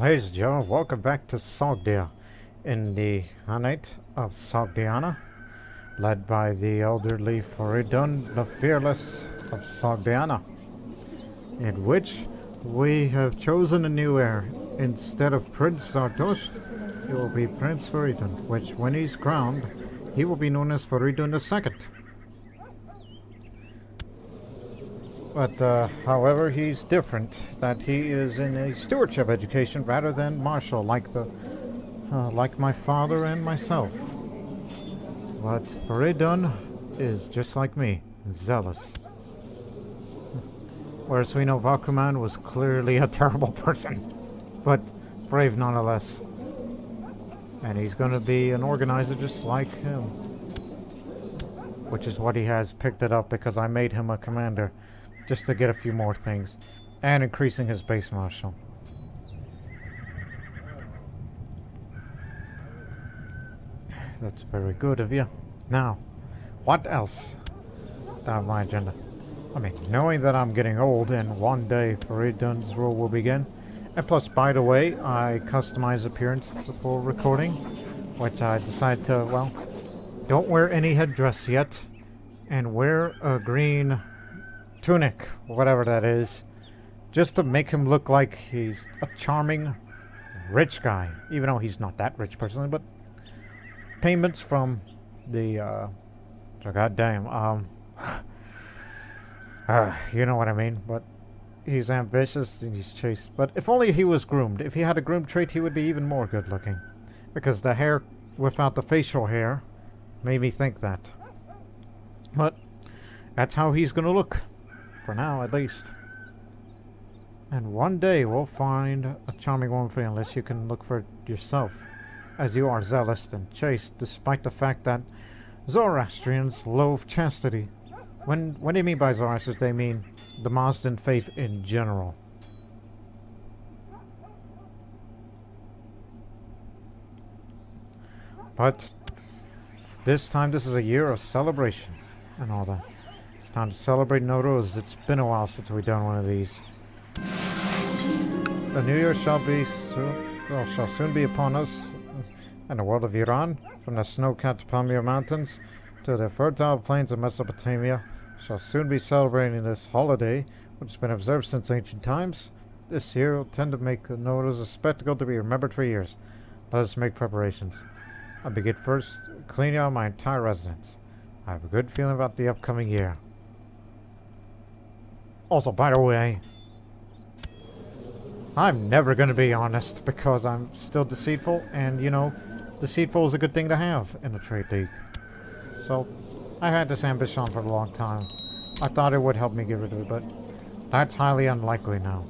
Ladies and gentlemen, welcome back to Sogdia in the Khaganate of Sogdiana, led by the elderly Fereedun, the fearless of Sogdiana, in which we have chosen a new heir. Instead of Prince Zardosht, he will be Prince Fereedun, which when he's crowned, he will be known as Fereedun II. But, however, he's different, that he is in a stewardship education rather than martial, like my father and myself. But Fereedun is just like me, zealous. Whereas we know Valkuman was clearly a terrible person, but brave nonetheless. And he's going to be an organizer just like him. Which is what he has picked it up because I made him a commander. Just to get a few more things. And increasing his base marshal. That's very good of you. Now, what else on my agenda? I mean, knowing that I'm getting old and one day Fereedun's rule will begin. And plus, by the way, I customize appearance before recording. Which I decided to, well, don't wear any headdress yet. And wear a green tunic, whatever that is, just to make him look like he's a charming, rich guy, even though he's not that rich personally, but payments from the, goddamn, you know what I mean, but he's ambitious and he's chaste, but if only he was groomed. If he had a groomed trait, he would be even more good looking, because the hair without the facial hair made me think that, but that's how he's gonna look. For now, at least. And one day we'll find a charming woman for you, unless you can look for it yourself, as you are zealous and chaste, despite the fact that Zoroastrians loathe chastity. What they mean by Zoroastrians, they mean the Mazdan faith in general. But this time, this is a year of celebration and all that. Time to celebrate Nowruz. It's been a while since we've done one of these. The new year shall soon be upon us, and the world of Iran, from the snow-capped Pamir Mountains to the fertile plains of Mesopotamia, shall soon be celebrating this holiday, which has been observed since ancient times. This year will tend to make the Nowruz a spectacle to be remembered for years. Let us make preparations. I begin first cleaning out my entire residence. I have a good feeling about the upcoming year. Also, by the way, I'm never going to be honest because I'm still deceitful, and you know, deceitful is a good thing to have in a trade league. So, I had this ambition for a long time. I thought it would help me get rid of it, but that's highly unlikely now.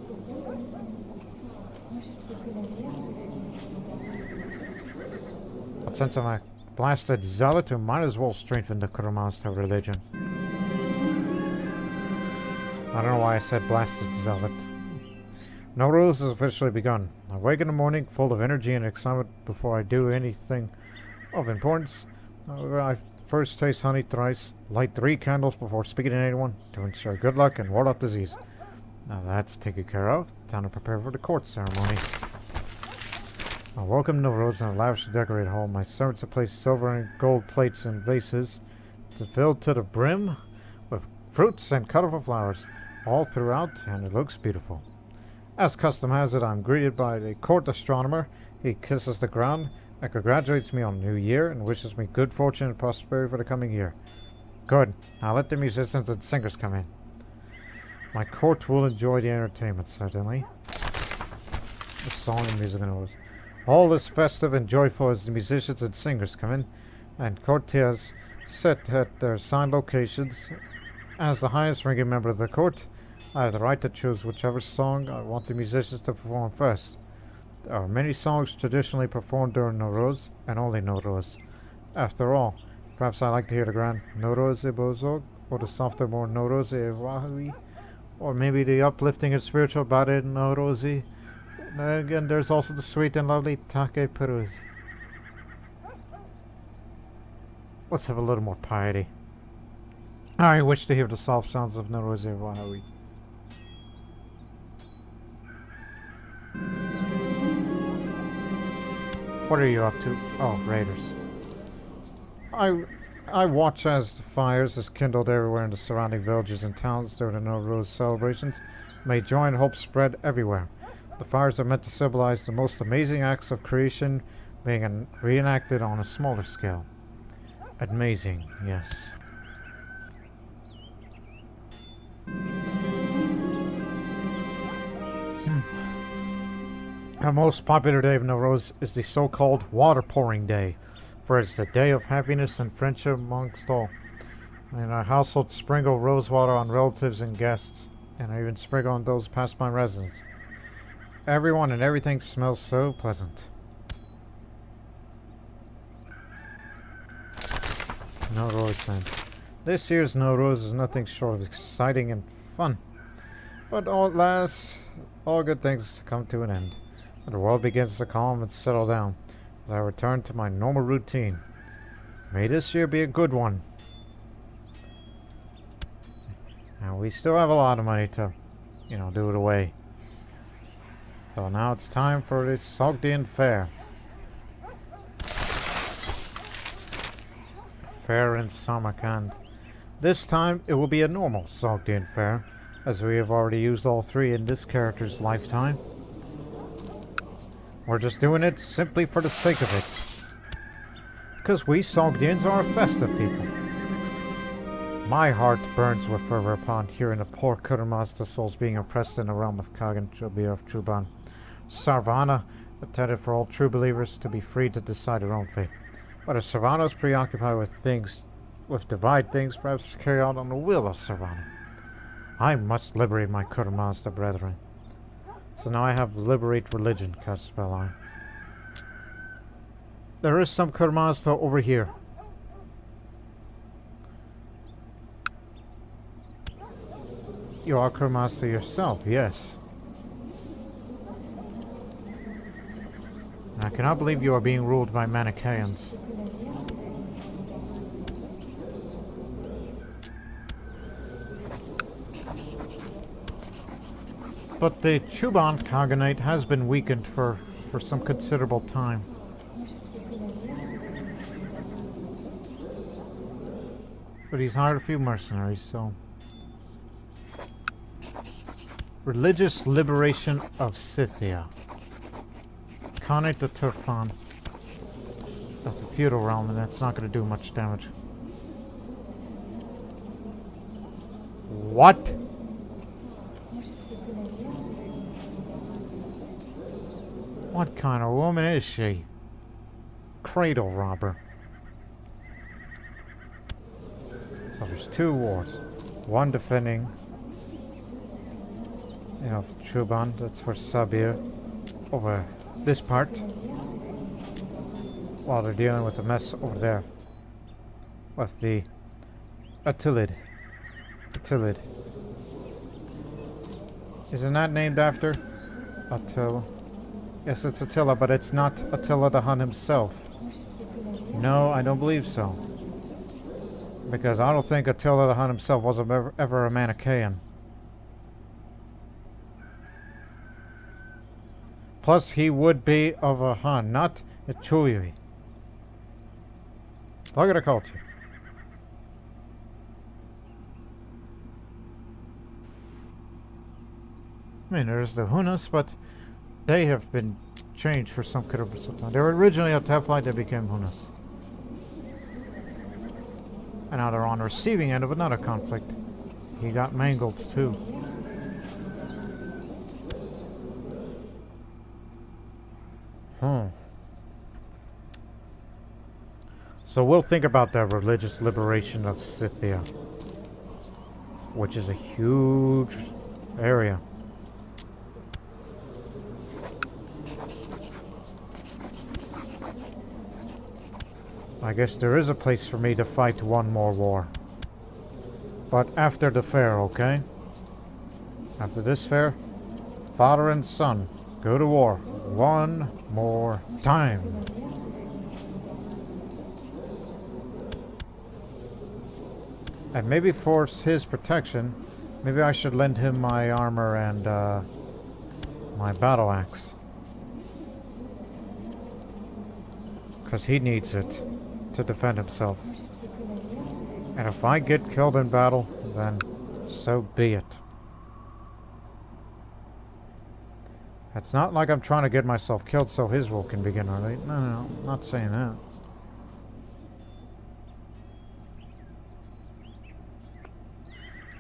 But since I'm a blasted zealot, who might as well strengthen the Khurmazta religion. I don't know why I said blasted zealot. Nowruz has officially begun. I wake in the morning full of energy and excitement before I do anything of importance. I first taste honey thrice, light 3 candles before speaking to anyone to ensure good luck and ward off disease. Now that's taken care of. Time to prepare for the court ceremony. I welcome Nowruz in a lavishly decorated hall. My servants have placed silver and gold plates and vases filled to the brim with fruits and colorful flowers all throughout, and it looks beautiful. As custom has it, I'm greeted by the court astronomer. He kisses the ground and congratulates me on the new year and wishes me good fortune and prosperity for the coming year. Good. Now let the musicians and singers come in. My court will enjoy the entertainment, certainly. The song and music and others. All is festive and joyful as the musicians and singers come in, and courtiers sit at their assigned locations. As the highest ranking member of the court, I have the right to choose whichever song I want the musicians to perform first. There are many songs traditionally performed during Nowruz, and only Nowruz. After all, perhaps I like to hear the grand Nowruz-e-Bozorg, or the softer, more Nowruz-e-Wahawi, or maybe the uplifting and spiritual Barid Nowruzi. Then again, there's also the sweet and lovely Take Peruz. Let's have a little more piety. I wish to hear the soft sounds of Nowruz-e-Wahawi. What are you up to? Oh, raiders. I watch as the fires is kindled everywhere in the surrounding villages and towns during the Nowruz celebrations. May joy and hope spread everywhere. The fires are meant to symbolize the most amazing acts of creation being reenacted on a smaller scale. Amazing, yes. The most popular day of Nowruz is the so-called water pouring day, for it's the day of happiness and friendship amongst all. In our household, sprinkle rose water on relatives and guests, and I even sprinkle on those past my residence. Everyone and everything smells so pleasant. Nowruz then. This year's Nowruz is nothing short of exciting and fun. But at last, all good things come to an end, and the world begins to calm and settle down as I return to my normal routine. May this year be a good one. Now we still have a lot of money to, do it away. So now it's time for the Sogdian Fair. Fair in Samarkand. This time it will be a normal Sogdian Fair, as we have already used all three in this character's lifetime. We're just doing it simply for the sake of it. Because we Sogdians are a festive people. My heart burns with fervor upon hearing the poor Khurmazta souls being oppressed in the realm of Khagan of Chuban. Sarvana intended for all true believers to be free to decide their own fate. But if Sarvana is preoccupied with divide things, perhaps carry out on the will of Sarvana. I must liberate my Khurmazta brethren. So now I have liberate religion cast spell on. There is some Khurmazta over here. You are Khurmazta yourself, yes. I cannot believe you are being ruled by Manichaeans. But the Chuban Khaganate has been weakened for some considerable time. But he's hired a few mercenaries, so... Religious liberation of Scythia. Khanate the Turfan. That's a feudal realm, and that's not going to do much damage. What? What kind of woman is she? Cradle robber. So there's two wars. One defending, Chuban, that's for Sabir, over this part, while they're dealing with the mess over there with the Attila. Isn't that named after Attila? Yes, it's Attila, but it's not Attila the Hun himself. No, I don't believe so. Because I don't think Attila the Hun himself was ever a Manichaean. Plus, he would be of a Hun, not a Chuyi. Look at the culture. I mean, there's the Hunas, but they have been changed for some considerable time. They were originally a Teflite, they became Hunas. And now they're on the receiving end of another conflict. He got mangled too. So we'll think about the religious liberation of Scythia, which is a huge area. I guess there is a place for me to fight one more war. But after the fair, okay? After this fair, father and son go to war one more time. And maybe for his protection, maybe I should lend him my armor and my battle axe. Because he needs it to defend himself. And if I get killed in battle, then so be it. It's not like I'm trying to get myself killed so his rule can begin, are they? No, I'm not saying that.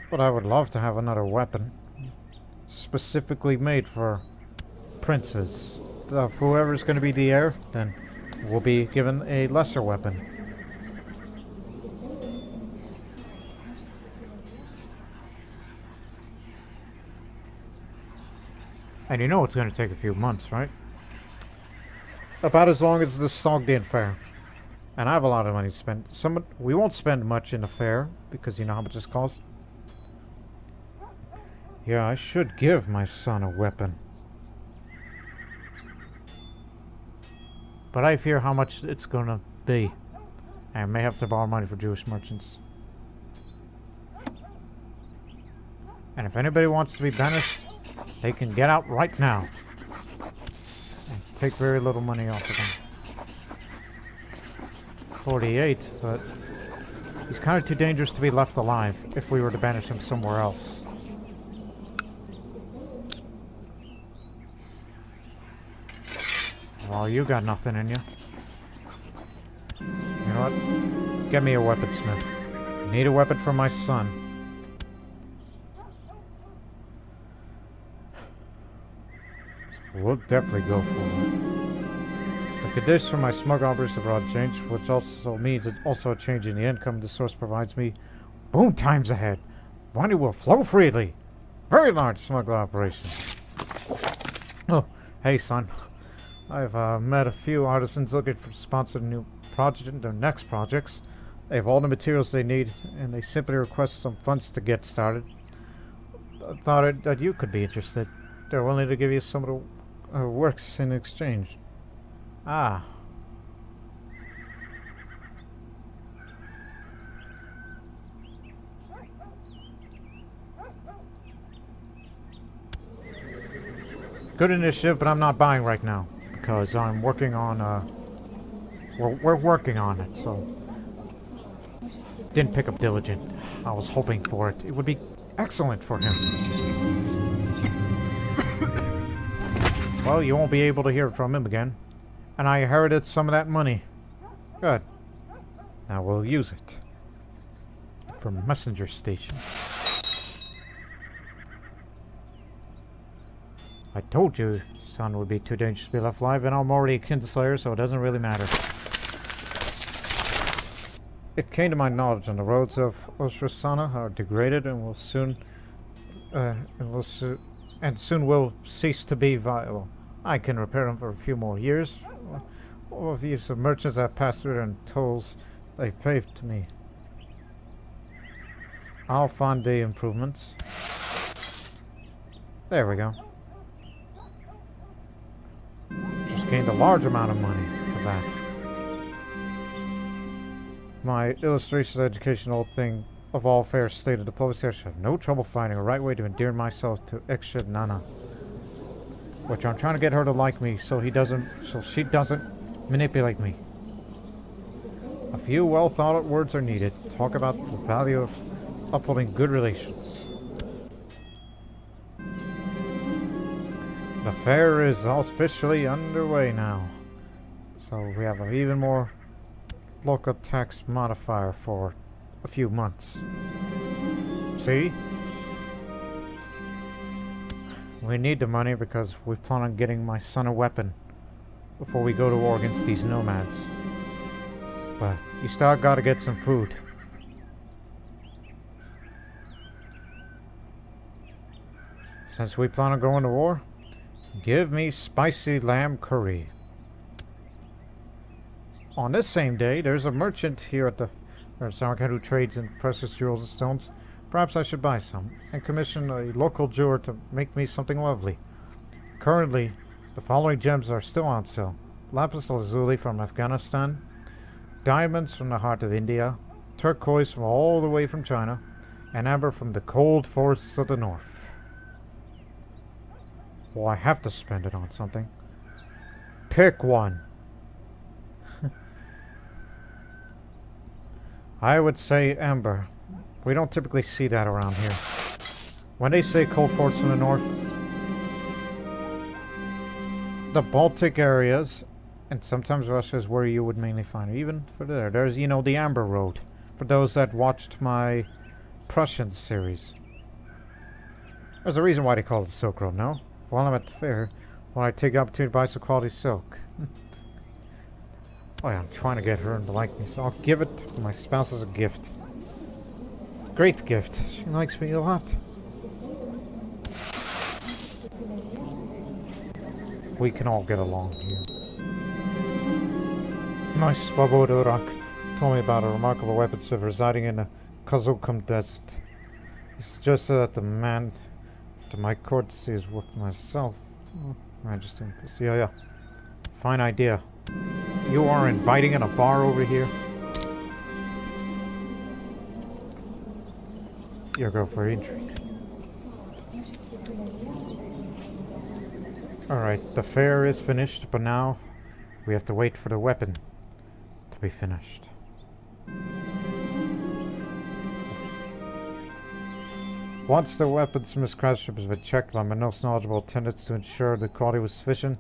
But I would love to have another weapon. Specifically made for princes. If whoever's going to be the heir, then will be given a lesser weapon. And you know it's going to take a few months, right? About as long as the Sogdian fair. And I have a lot of money to spend. We won't spend much in the fair, because you know how much this costs. Yeah, I should give my son a weapon. But I fear how much it's gonna be. I may have to borrow money for Jewish merchants. And if anybody wants to be banished, they can get out right now. And take very little money off of them. 48, but he's kind of too dangerous to be left alive if we were to banish him somewhere else. Well, you got nothing in you. You know what? Get me a weaponsmith. Need a weapon for my son. We'll definitely go for it. The conditions for my smug operations abroad changed, which also means also a change in the income the source provides me. Boom times ahead. Money will flow freely. Very large smuggler operation. Oh, hey son. I've met a few artisans looking for sponsored new project, their next projects. They have all the materials they need, and they simply request some funds to get started. I thought that you could be interested. They're willing to give you some of the works in exchange. Ah. Good initiative, but I'm not buying right now. Because I'm working on, we're working on it, so... Didn't pick up Diligent. I was hoping for it. It would be excellent for him. Well, you won't be able to hear from him again. And I inherited some of that money. Good. Now we'll use it. For messenger station. I told you son would be too dangerous to be left alive, and I'm already a kinslayer, so it doesn't really matter. It came to my knowledge that the roads of Oshrasana are degraded and will soon will cease to be viable. I can repair them for a few more years. All of these merchants that pass through and tolls they paved to me. I'll fund the improvements. There we go. Just gained a large amount of money for that. My illustrations educational thing of all fair stated diplomacy, I should have no trouble finding a right way to endear myself to Ekshid Nana. Which I'm trying to get her to like me so she doesn't manipulate me. A few well thought out words are needed. Talk about the value of upholding good relations. The fair is officially underway now. So we have an even more local tax modifier for a few months. See? We need the money because we plan on getting my son a weapon before we go to war against these nomads. But you still gotta get some food. Since we plan on going to war, give me spicy lamb curry. On this same day, there's a merchant here at the Samarkand who trades in precious jewels and stones. Perhaps I should buy some and commission a local jeweler to make me something lovely. Currently, the following gems are still on sale. Lapis lazuli from Afghanistan, diamonds from the heart of India, turquoise from all the way from China, and amber from the cold forests of the north. Well, I have to spend it on something. Pick one. I would say amber. We don't typically see that around here. When they say cold forts in the north, the Baltic areas, and sometimes Russia is where you would mainly find it. Even for there, there's, you know, the Amber Road. For those that watched my Prussian series. There's a reason why they call it the Silk Road, no? While I'm at the fair, when I take the opportunity to buy some quality silk. Oh yeah, I'm trying to get her to like me, so I'll give it to my spouse as a gift. Great gift. She likes me a lot. We can all get along here. My Swobodorak told me about a remarkable weaponsmith residing in the Kazukum Desert. He suggested that the man to my court to see his work myself. Oh, Majesty. Yeah. Fine idea. You are inviting in a bar over here? You're going for intrigue. Alright, the fair is finished, but now we have to wait for the weapon to be finished. Once the weaponsmith's craftsmanship has been checked by my most knowledgeable attendants to ensure the quality was sufficient,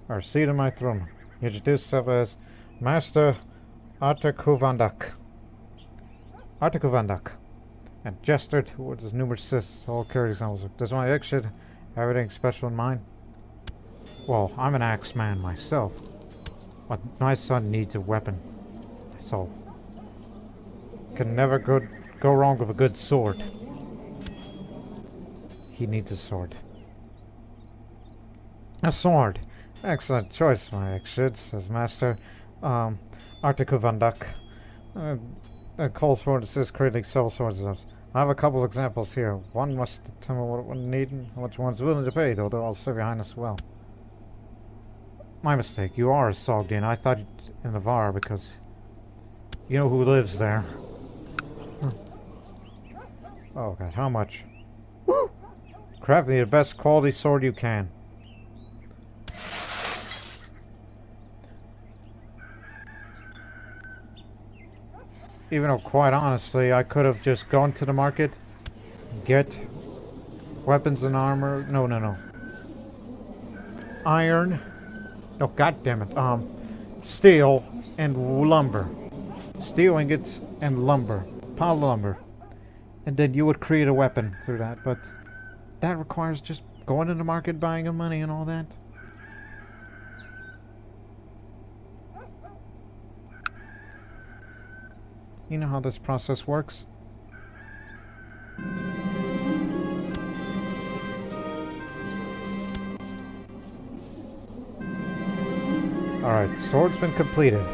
I are seated on my throne. He introduced himself as Master Artakuvandak, and gestured towards his numerous sisters, all carried examples. Does my Ekshid have anything special in mind? Well, I'm an axe man myself, but my son needs a weapon, so can never go wrong with a good sword. He needs a sword. A sword! Excellent choice, my Ekshid, says Master Artakuvandak. Calls for and says creating several swords. I have a couple examples here. One must determine what one needs and how much one's willing to pay, though I'll serve your highness well. My mistake. You are a Sogdian. I thought in the Var because you know who lives there. Oh god, how much? Woo! Craft me the best quality sword you can. Even though, quite honestly, I could have just gone to the market, get weapons and armor. No. Iron. No, goddammit. Steel and lumber. Steel ingots and lumber. Pile of lumber. And then you would create a weapon through that, but that requires just going to the market, buying the money and all that. You know how this process works. Alright, sword's been completed.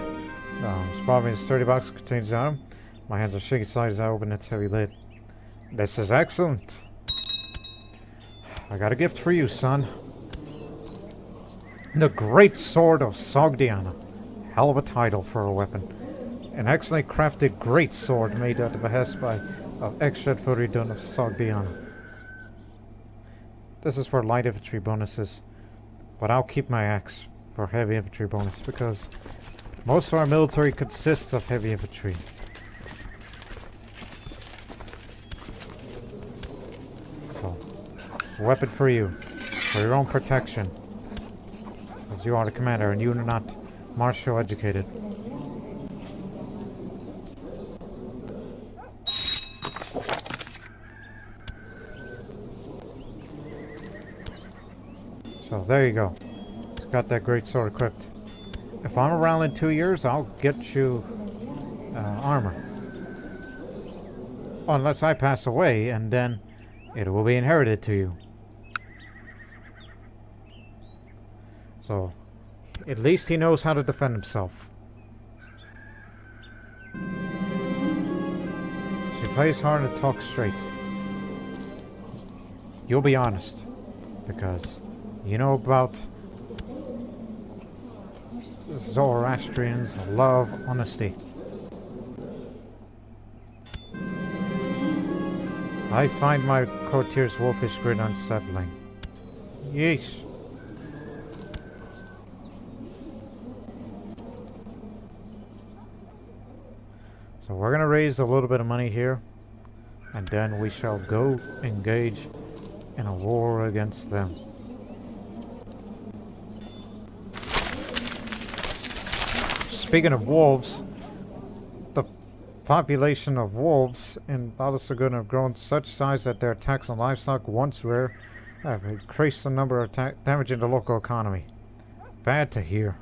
It's probably a sturdy box contains item. My hands are shaking slightly as I open its heavy lid. This is excellent. I got a gift for you, son. The Great Sword of Sogdiana. Hell of a title for a weapon. An excellently crafted great sword made at the behest of Ekshid Fereedun of Sogdiana. This is for light infantry bonuses, but I'll keep my axe for heavy infantry bonus because most of our military consists of heavy infantry. So, a weapon for you, for your own protection, as you are the commander and you are not martial educated. So there you go. It's got that great sword equipped. If I'm around in 2 years, I'll get you armor. Unless I pass away, and then it will be inherited to you. So, at least he knows how to defend himself. She plays hard and talks straight. You'll be honest, because you know about Zoroastrians love honesty. I find my courtier's wolfish grin unsettling. Yeesh. So we're going to raise a little bit of money here, and then we shall go engage in a war against them. Speaking of wolves, the population of wolves in Balasagun have grown to such size that their attacks on livestock, once rare, have increased the number of damaging the local economy. Bad to hear.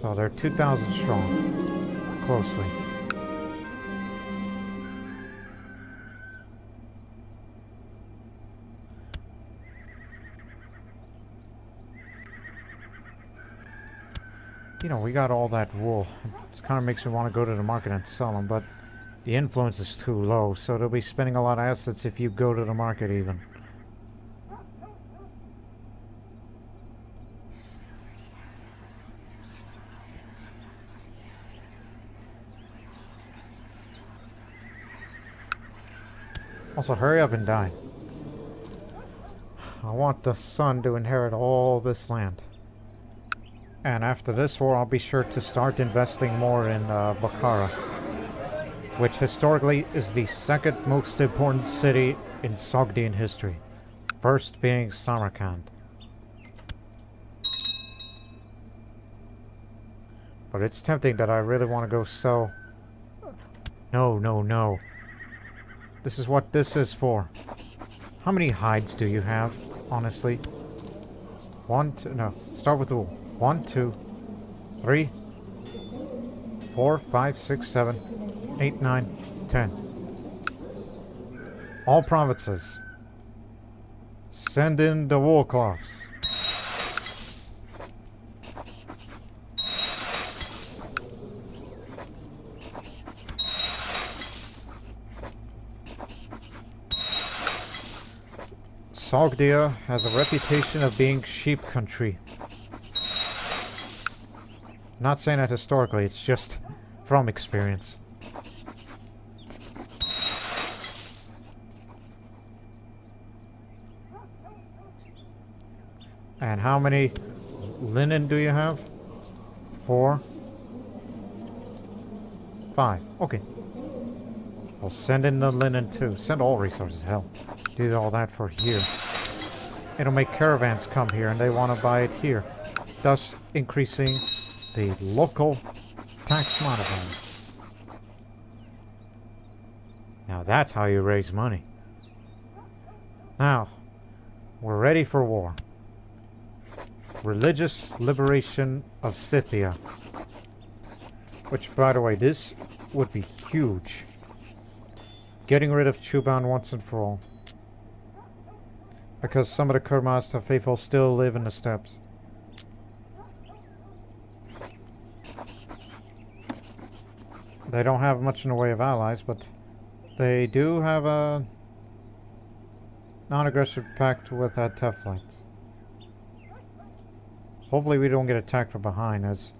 So they're 2,000 strong, closely. You know, we got all that wool. It kind of makes me want to go to the market and sell them, but the influence is too low, so they'll be spending a lot of assets if you go to the market even. Also, hurry up and die. I want the son to inherit all this land. And after this war, I'll be sure to start investing more in Bukhara, which historically is the second most important city in Sogdian history, first being Samarkand. But it's tempting that I really want to go sell. No, no, no. This is what this is for. How many hides do you have, honestly? No, start with the wool. 1, 2, 3, 4, 5, 6, 7, 8, 9, 10. All provinces. Send in the wool cloths. Sogdia has a reputation of being sheep country. Not saying that historically, it's just from experience. And how many linen do you have? 4, 5. Okay. I'll send in the linen too. Send all resources, hell. Do all that for here. It'll make caravans come here and they want to buy it here, thus increasing the local tax money. Now that's how you raise money. Now, we're ready for war. Religious liberation of Scythia. Which, by the way, this would be huge. Getting rid of Chuban once and for all. Because some of the Khurmazta faithful still live in the steppes. They don't have much in the way of allies, but they do have a non-aggressive pact with Teflites. Hopefully we don't get attacked from behind, as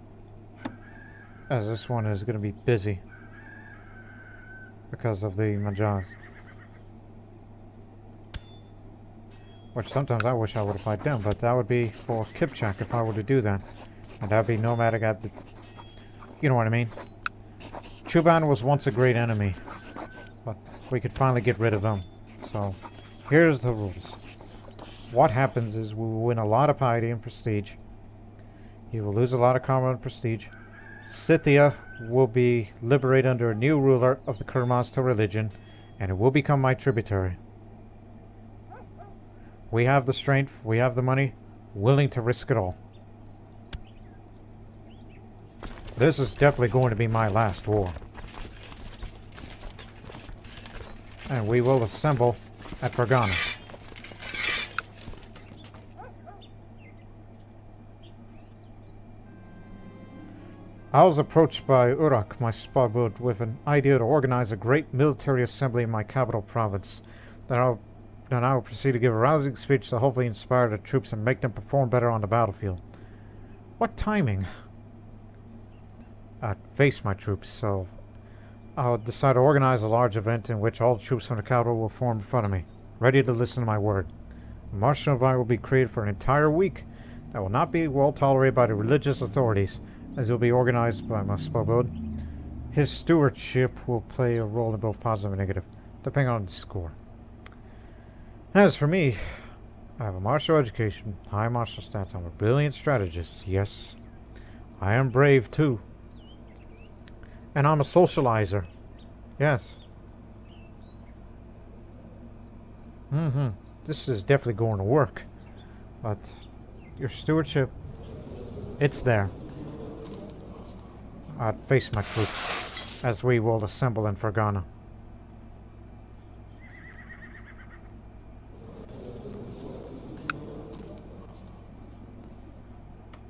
this one is going to be busy because of the Majas. Which sometimes I wish I would have fought them, but that would be for Kipchak if I were to do that. And that would be nomadic at the... You know what I mean? Chuban was once a great enemy, but we could finally get rid of them. So, here's the rules. What happens is we will win a lot of piety and prestige. You will lose a lot of karma and prestige. Scythia will be liberated under a new ruler of the Khurmazta religion, and it will become my tributary. We have the strength, we have the money, willing to risk it all. This is definitely going to be my last war. And we will assemble at Fergana. I was approached by Urak, my sparbud, with an idea to organize a great military assembly in my capital province. Then I will proceed to give a rousing speech to hopefully inspire the troops and make them perform better on the battlefield. What timing? I'd face my troops, so I'll decide to organize a large event in which all the troops from the capital will form in front of me, ready to listen to my word. A martial environment will be created for an entire week, That will not be well tolerated by the religious authorities, as it will be organized by Muspelbode. His stewardship will play a role in both positive and negative, depending on the score. As for me, I have a martial education, high martial stats. I'm a brilliant strategist, yes. I am brave too. And I'm a socializer. Yes. This is definitely going to work. But your stewardship, it's there. I'd face my troops as we will assemble in Fergana.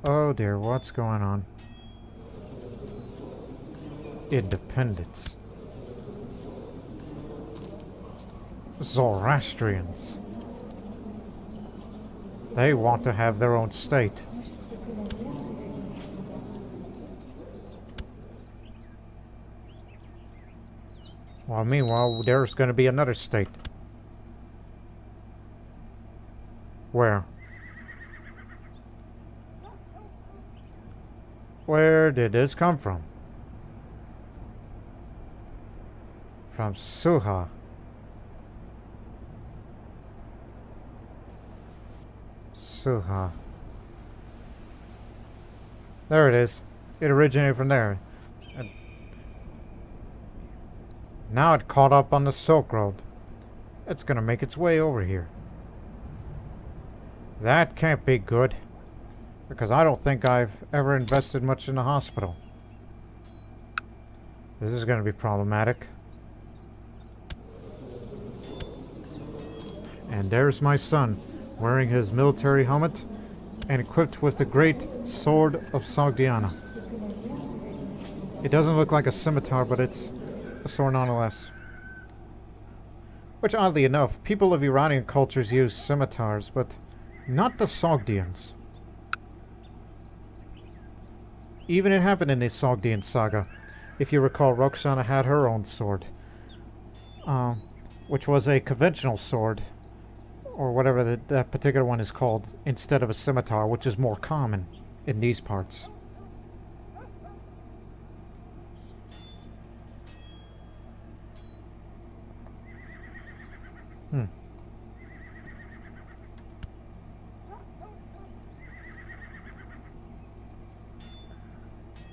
Oh dear, what's going on? Independence. Zoroastrians. They want to have their own state. Well, meanwhile, there's going to be another state. Where? Where did this come from? From Suha. Suha. There it is. It originated from there. And now it caught up on the Silk Road. It's gonna make its way over here. That can't be good, because I don't think I've ever invested much in the hospital. This is gonna be problematic. And there's my son, wearing his military helmet and equipped with the great sword of Sogdiana. It doesn't look like a scimitar, but it's a sword nonetheless. Which, oddly enough, people of Iranian cultures use scimitars, but not the Sogdians. Even it happened in the Sogdian saga. If you recall, Roxana had her own sword, which was a conventional sword, or whatever that particular one is called, instead of a scimitar, which is more common in these parts.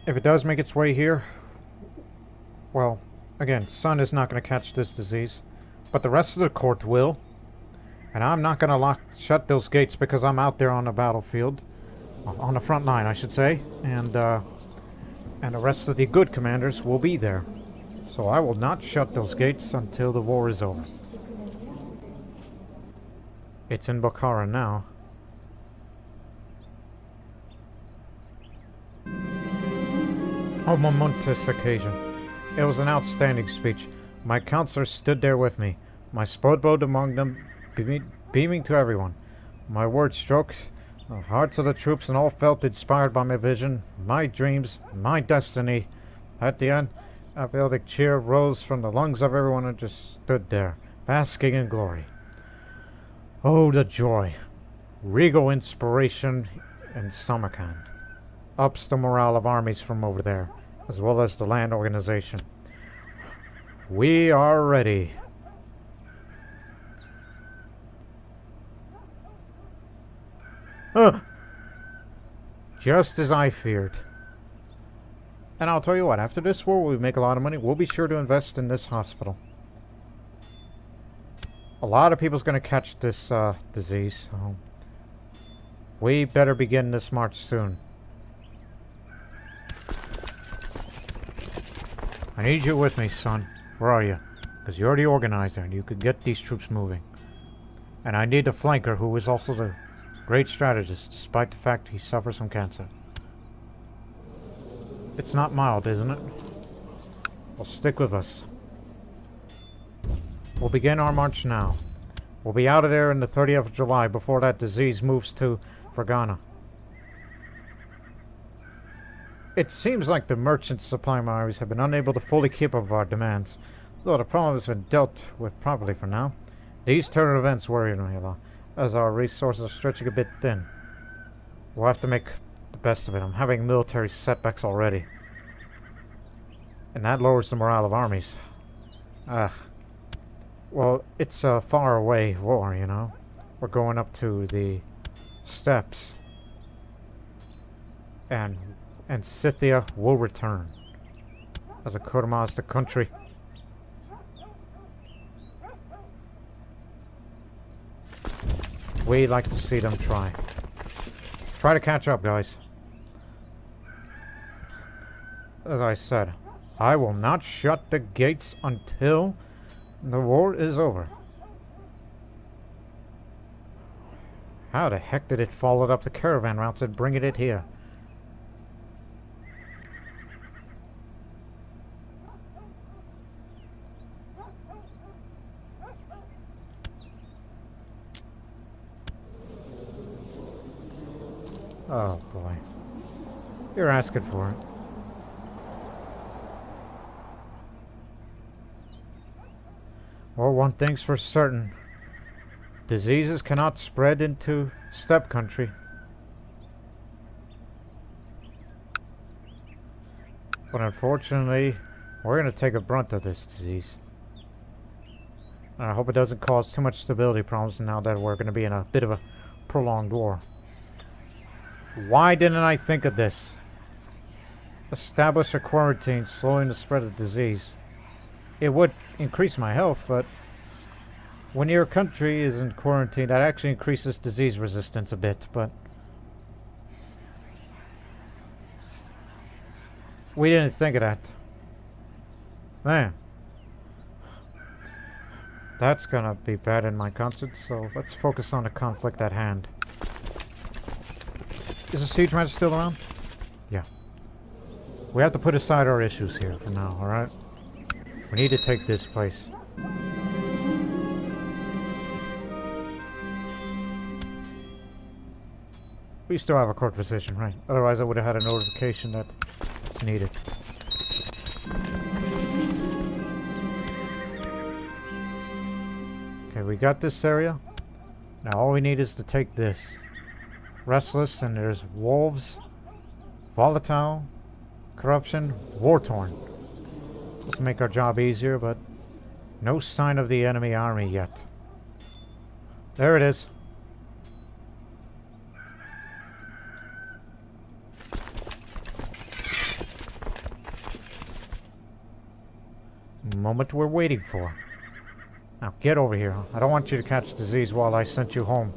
If it does make its way here, well, again, Sun is not going to catch this disease, but the rest of the court will. And I'm not going to shut those gates because I'm out there on the battlefield, on the front line, I should say, and the rest of the good commanders will be there. So I will not shut those gates until the war is over. It's in Bukhara now. A momentous occasion. It was an outstanding speech. My counselors stood there with me, my spodeboat among them, beaming to everyone. My words stroked the hearts of the troops, and all felt inspired by my vision, my dreams, my destiny. At the end, a Veldic cheer rose from the lungs of everyone and just stood there, basking in glory. Oh, the joy! Regal inspiration in Samarkand. Ups the morale of armies from over there, as well as the land organization. We are ready. Just as I feared. And I'll tell you what, after this war we make a lot of money, we'll be sure to invest in this hospital. A lot of people's going to catch this disease, so we better begin this march soon. I need you with me, son. Where are you? Because you're the organizer and you could get these troops moving. And I need the flanker who is also the great strategist, despite the fact he suffers from cancer. It's not mild, isn't it? Well, stick with us. We'll begin our march now. We'll be out of there in the 30th of July before that disease moves to Fergana. It seems like the merchant supply mines have been unable to fully keep up with our demands, though the problem has been dealt with properly for now. These turn events worry me a lot, as our resources are stretching a bit thin. We'll have to make the best of it. I'm having military setbacks already. And that lowers the morale of armies. Well, it's a far away war, you know. We're going up to the steppes. And Scythia will return as a Khurmazta country. We like to see them try. Try to catch up, guys. As I said, I will not shut the gates until the war is over. How the heck did it follow up the caravan routes and bring it here? Oh boy. You're asking for it. Well, one thing's for certain. Diseases cannot spread into steppe country. But unfortunately, we're going to take a brunt of this disease. And I hope it doesn't cause too much stability problems now that we're going to be in a bit of a prolonged war. Why didn't I think of this? Establish a quarantine slowing the spread of disease. It would increase my health, but when your country is in quarantine, that actually increases disease resistance a bit, but we didn't think of that. Man. That's gonna be bad in my conscience, so let's focus on the conflict at hand. Is the siege master still around? Yeah. We have to put aside our issues here for now, alright? We need to take this place. We still have a court position, right? Otherwise I would have had a notification that it's needed. Okay, we got this area. Now all we need is to take this. Restless, and there's wolves, volatile, corruption, war-torn. This will make our job easier, but no sign of the enemy army yet. There it is. Moment we're waiting for. Now get over here. I don't want you to catch disease while I sent you home.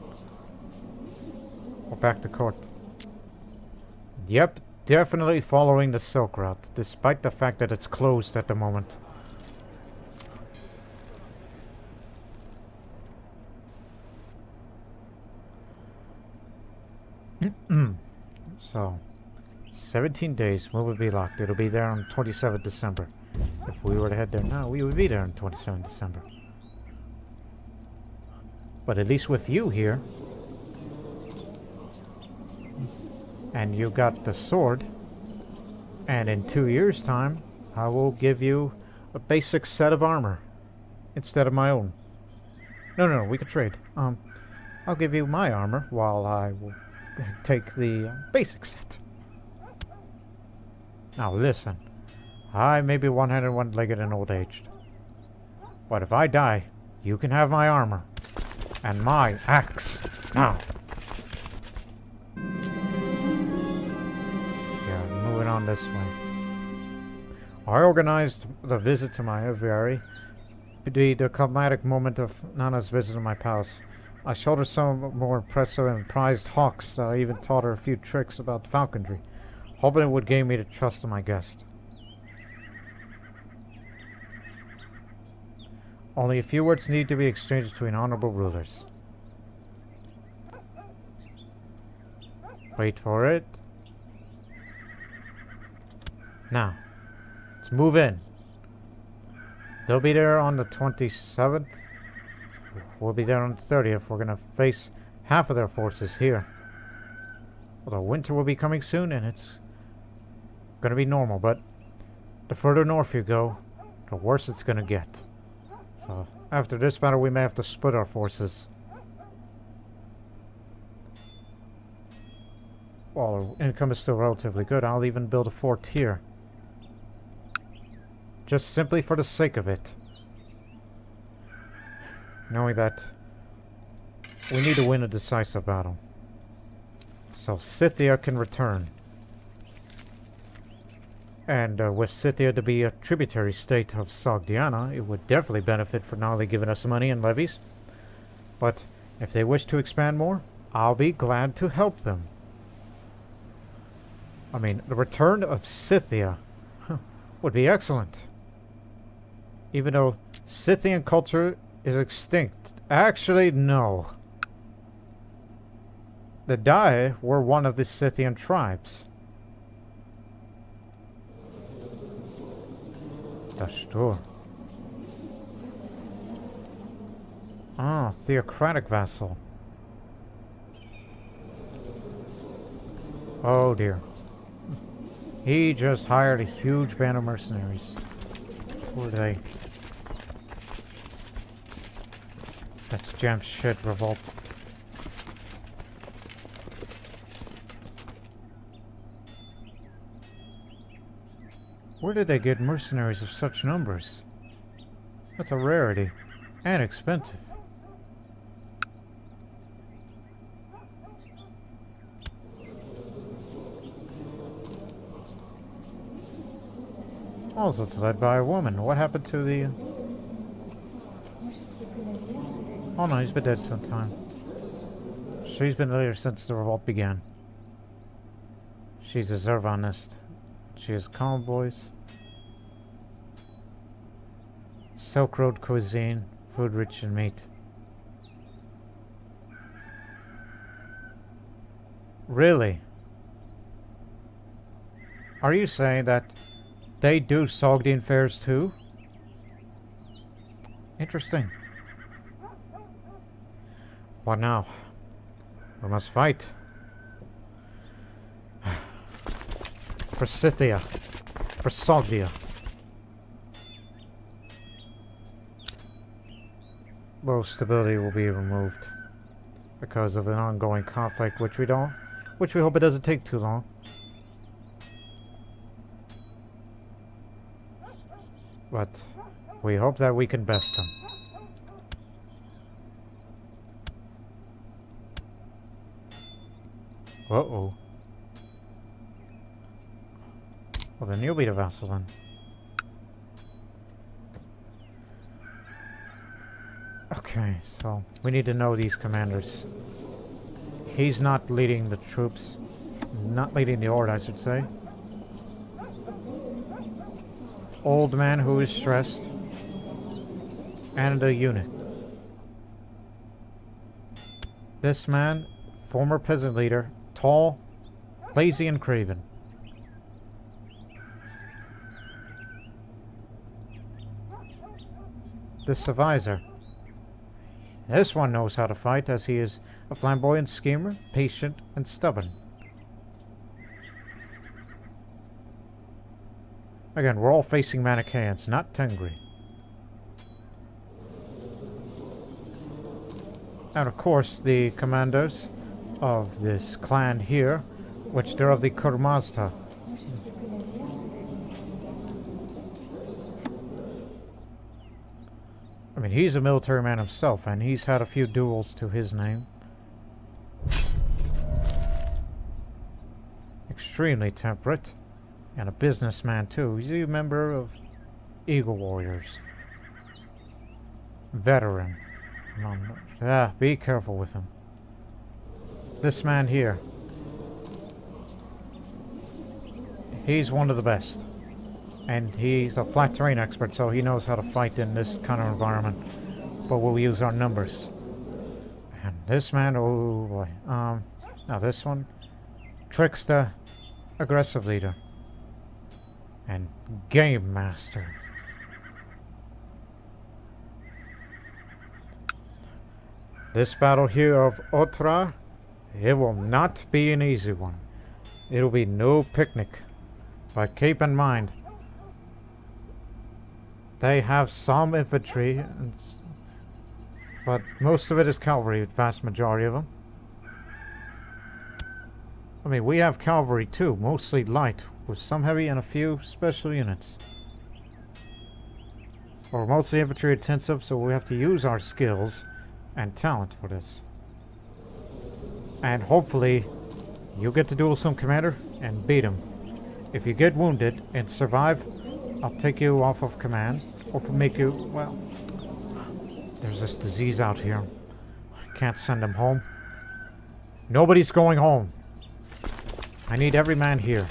Or back to court. Yep, definitely following the Silk Route, despite the fact that it's closed at the moment. So, 17 days, when will it be locked? It'll be there on 27th December. If we were to head there now, we would be there on 27th December. But at least with you here, and you got the sword, and in 2 years' time, I will give you a basic set of armor instead of my own. No, we could trade. I'll give you my armor while I will take the basic set. Now listen, I may be one-handed, one-legged, and old-aged, but if I die, you can have my armor and my axe. Now. On this way. I organized the visit to my aviary to be the climatic moment of Nana's visit to my palace. I showed her some more impressive and prized hawks that I even taught her a few tricks about falconry, hoping it would gain me the trust of my guest. Only a few words need to be exchanged between honorable rulers. Wait for it. Now, let's move in. They'll be there on the 27th. We'll be there on the 30th. We're going to face half of their forces here. Although winter will be coming soon, and it's going to be normal, but the further north you go, the worse it's going to get. So, after this battle, we may have to split our forces. Well, our income is still relatively good. I'll even build a fort here. Just simply for the sake of it. Knowing that we need to win a decisive battle. So Scythia can return. And with Scythia to be a tributary state of Sogdiana, it would definitely benefit for not only giving us money and levies, but if they wish to expand more, I'll be glad to help them. I mean, the return of Scythia would be excellent. Even though Scythian culture is extinct. Actually, no. The Dai were one of the Scythian tribes. Dashtur. Ah, theocratic vassal. Oh dear. He just hired a huge band of mercenaries. Poor they. That's Jamshid revolt. Where did they get mercenaries of such numbers? That's a rarity. And expensive. Also, it's led by a woman. What happened to the... Oh no, he's been dead some time. She's been there since the revolt began. She's a Zervanist. She has convoys. Silk Road cuisine, food rich in meat. Really? Are you saying that they do Sogdian fairs too? Interesting. What now? We must fight. For Scythia. For Sogdia. Well, stability will be removed because of an ongoing conflict, which we hope it doesn't take too long. But we hope that we can best them. Uh-oh. Well, then you'll be the vassal then. Okay, so we need to know these commanders. He's not leading the troops. Not leading the horde, I should say. Old man who is stressed. And a unit. This man, former peasant leader, tall, lazy and craven. This Savisor. This one knows how to fight, as he is a flamboyant schemer, patient, and stubborn. Again, we're all facing Manichaeans, not Tengri. And of course, the commanders of this clan here, which they're of the Khurmazta. I mean, he's a military man himself, and he's had a few duels to his name. Extremely temperate, and a businessman too. He's a member of Eagle Warriors. Veteran. Be careful with him. This man here. He's one of the best. And he's a flat terrain expert, so he knows how to fight in this kind of environment. But we'll use our numbers. And this man, oh boy. Now this one. Trickster. Aggressive leader. And game master. This battle here of Otra, it will not be an easy one. It'll be no picnic. But keep in mind, they have some infantry, but most of it is cavalry, the vast majority of them. I mean, we have cavalry too, mostly light, with some heavy and a few special units. We're mostly infantry intensive, so we have to use our skills and talent for this. And hopefully, you get to duel some commander and beat him. If you get wounded and survive, I'll take you off of command, or make you, well, there's this disease out here. I can't send him home. Nobody's going home. I need every man here.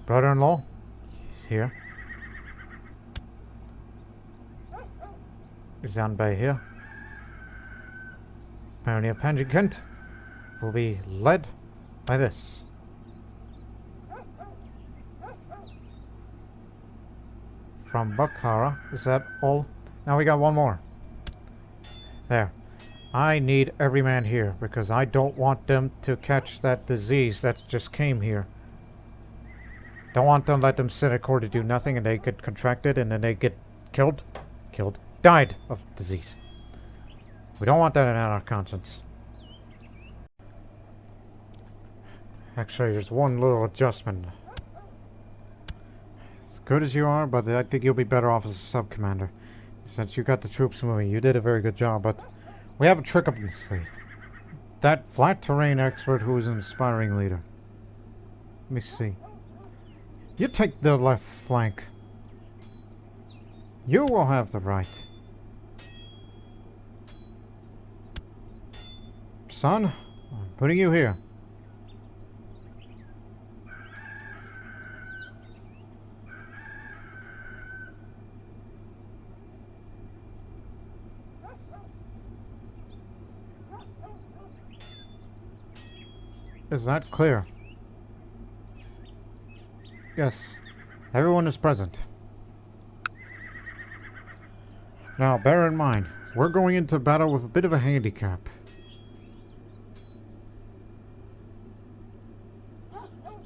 Brother-in-law, he's here. Is on by here. Pioneer Panjikent will be led by this. From Bukhara, is that all? Now we got one more. There. I need every man here because I don't want them to catch that disease that just came here. Don't want them to let them sit at court to do nothing and they get contracted and then they get killed. Died of disease. We don't want that in our conscience. Actually, there's one little adjustment. As good as you are, but I think you'll be better off as a sub-commander. Since you got the troops moving, you did a very good job, but we have a trick up the sleeve. That flat terrain expert who is an inspiring leader. Let me see. You take the left flank. You will have the right. Son, I'm putting you here. Is that clear? Yes, everyone is present. Now, bear in mind, we're going into battle with a bit of a handicap.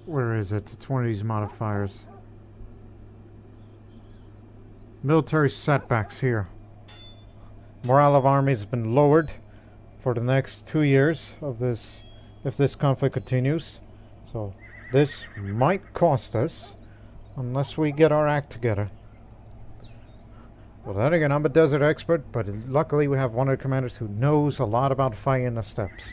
Where is it? It's one of these modifiers. Military setbacks here. Morale of armies has been lowered for the next 2 years of this, if this conflict continues. So this might cost us unless we get our act together. Well, then again, I'm a desert expert, but luckily we have one of the commanders who knows a lot about fighting in the steppes.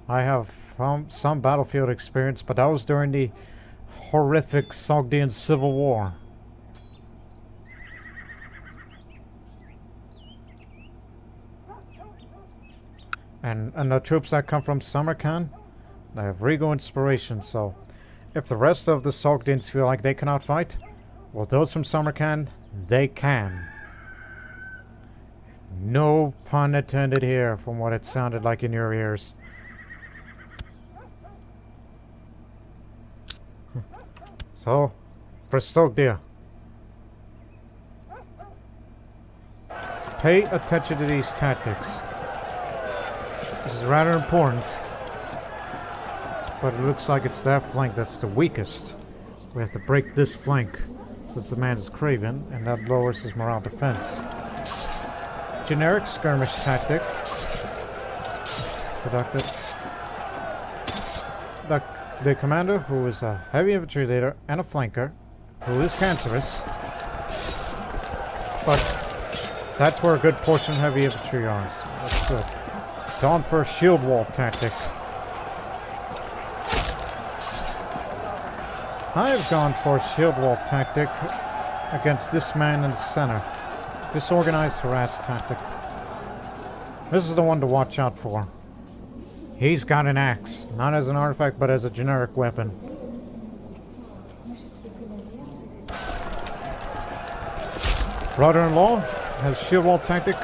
I have some battlefield experience, but that was during the horrific Sogdian Civil War. And the troops that come from Samarkand, they have regal inspiration, so if the rest of the Sogdians feel like they cannot fight, well, those from Samarkand, they can. No pun intended here, from what it sounded like in your ears. So, for Sogdia, pay attention to these tactics. This is rather important, but it looks like it's that flank that's the weakest. We have to break this flank, since the man is craven, and that lowers his morale defense. Generic skirmish tactic. Productive. The commander, who is a heavy infantry leader and a flanker, who is cancerous, but that's where a good portion of heavy infantry are. So that's good. Gone for a shield wall tactic. I have gone for a shield wall tactic against this man in the center. Disorganized harass tactic. This is the one to watch out for. He's got an axe, not as an artifact, but as a generic weapon. Brother-in-law has shield wall tactic,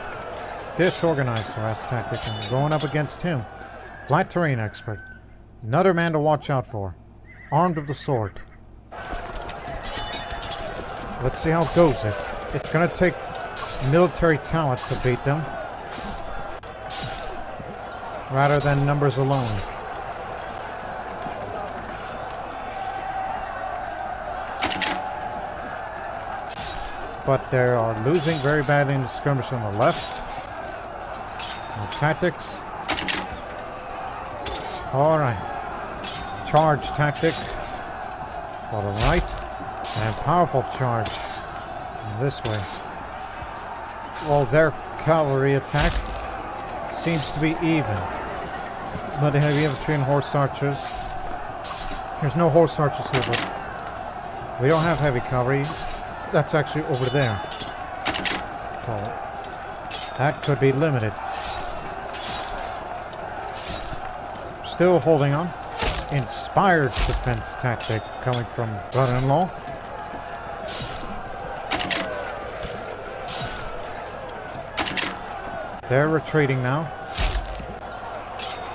disorganized harass tactic, and going up against him. Flat terrain expert. Another man to watch out for. Armed with the sword. Let's see how it goes. It's going to take military talent to beat them, rather than numbers alone. but they are losing very badly in the skirmish on the left. No tactics. Alright. Charge tactic for the right. And powerful charge this way. Well, their cavalry attack seems to be even. But the heavy infantry and horse archers. There's no horse archers here, but we don't have heavy cavalry. That's actually over there. So that could be limited. Still holding on. Inspired defense tactic coming from brother-in-law. They're retreating now.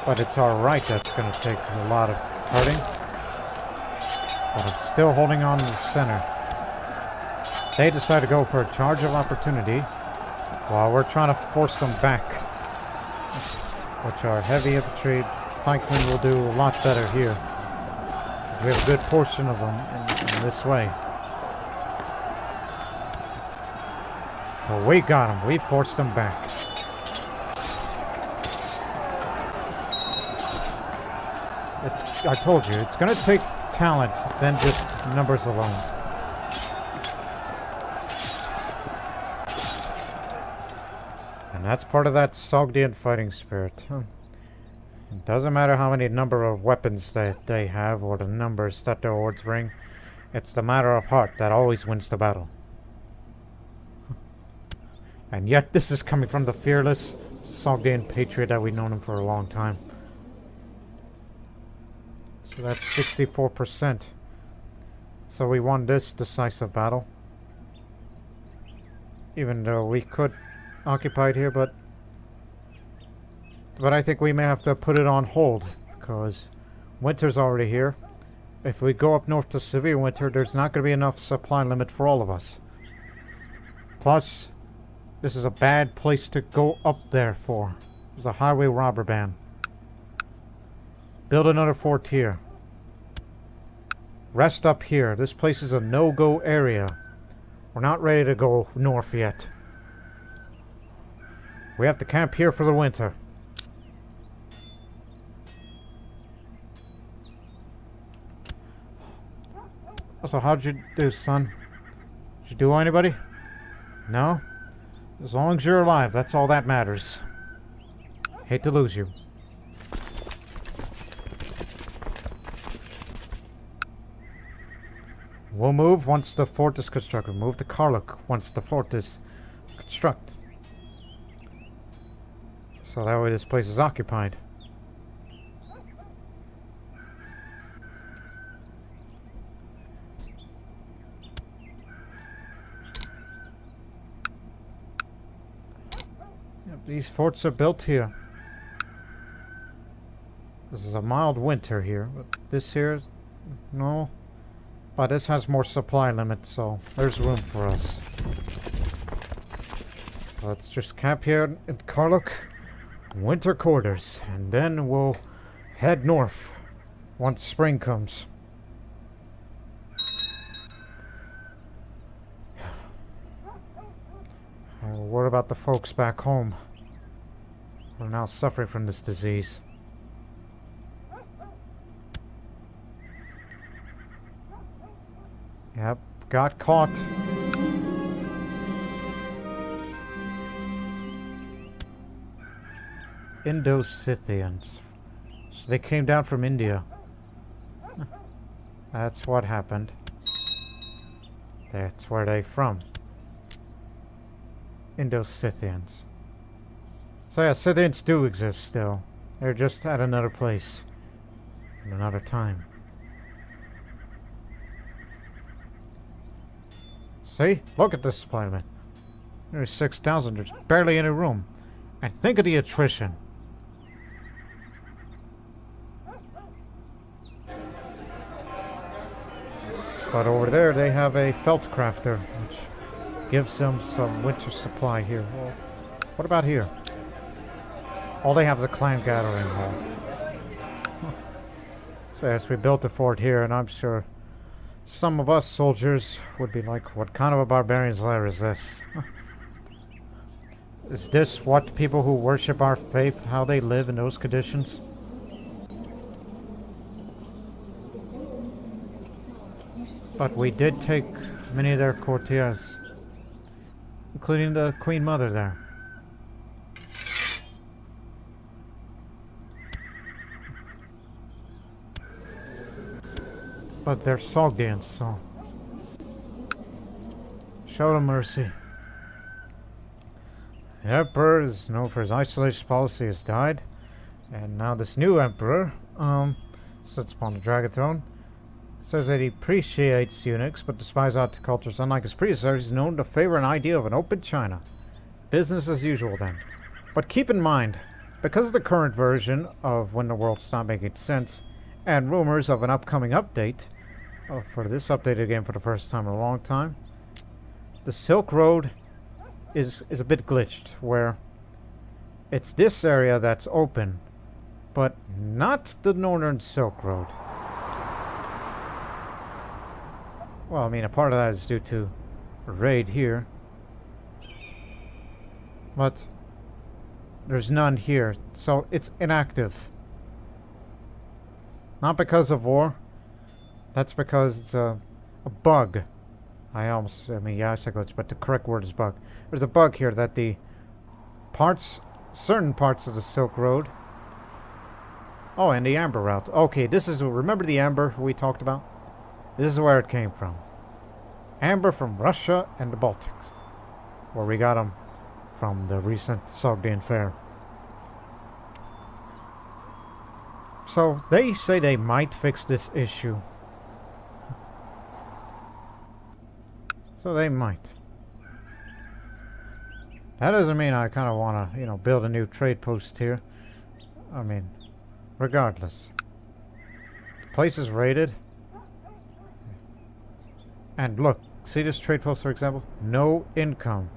But it's our right that's going to take a lot of hurting. But it's still holding on in the center. They decide to go for a charge of opportunity while we're trying to force them back. Which our heavy infantry pikemen will do a lot better here. We have a good portion of them in this way. But we got them. We forced them back. I told you, it's going to take talent than just numbers alone. And that's part of that Sogdian fighting spirit. It doesn't matter how many number of weapons that they have or the numbers that their hordes bring. It's the matter of heart that always wins the battle. And yet this is coming from the fearless Sogdian patriot that we've known him for a long time. So that's 64%. So we won this decisive battle. Even though we could occupy it here, but I think we may have to put it on hold because winter's already here. If we go up north to severe winter, there's not going to be enough supply limit for all of us. Plus, this is a bad place to go up there for. There's a highway robber ban. Build another fort here. Rest up here. This place is a no-go area. We're not ready to go north yet. We have to camp here for the winter. So how'd you do, son? Did you do anybody? No? As long as you're alive, that's all that matters. Hate to lose you. We'll move once the fort is constructed. Move to Karluk once the fort is constructed. So that way this place is occupied. Yep, these forts are built here. This is a mild winter here, but this here, no. But this has more supply limit, so there's room for us. So let's just camp here in Karluk, winter quarters, and then we'll head north once spring comes. What about the folks back home who are now suffering from this disease? Yep, got caught. Indo-Scythians. So they came down from India. That's what happened. That's where they're from. Indo-Scythians. So yeah, Scythians do exist still. They're just at another place. In another time. See? Look at this supply limit. There's 6,000. There's barely any room. And think of the attrition. But over there they have a felt crafter, which gives them some winter supply here. Well, what about here? All they have is a clan gathering hall. So yes, we built a fort here, and I'm sure Some of us soldiers would be like, what kind of a barbarian's lair is this? Is this what people who worship our faith, how they live in those conditions? But we did take many of their courtiers, including the Queen Mother there. But they're Sogdians, so show them mercy. The Emperor is known for his isolation policy, has died, and now this new Emperor sits upon the Dragon Throne. Says that he appreciates eunuchs but despises other cultures. Unlike his predecessors, he's known to favor an idea of an open China. Business as usual then. But keep in mind, because of the current version of When the World Stopped Making Sense, and rumors of an upcoming update, for this update again for the first time in a long time, the Silk Road is a bit glitched, where it's this area that's open, but not the Northern Silk Road. Well, I mean, a part of that is due to a raid here, but there's none here, so it's inactive. Not because of war, that's because it's a bug. Yeah, I said glitch, but the correct word is bug. There's a bug here that the certain parts of the Silk Road. Oh, and the Amber route. Okay, remember the Amber we talked about? This is where it came from. Amber from Russia and the Baltics, where we got them from the recent Sogdian fair. So they say they might fix this issue. So they might. That doesn't mean I kind of want to, build a new trade post here. I mean, regardless. The place is raided. And look, see this trade post, for example? No income.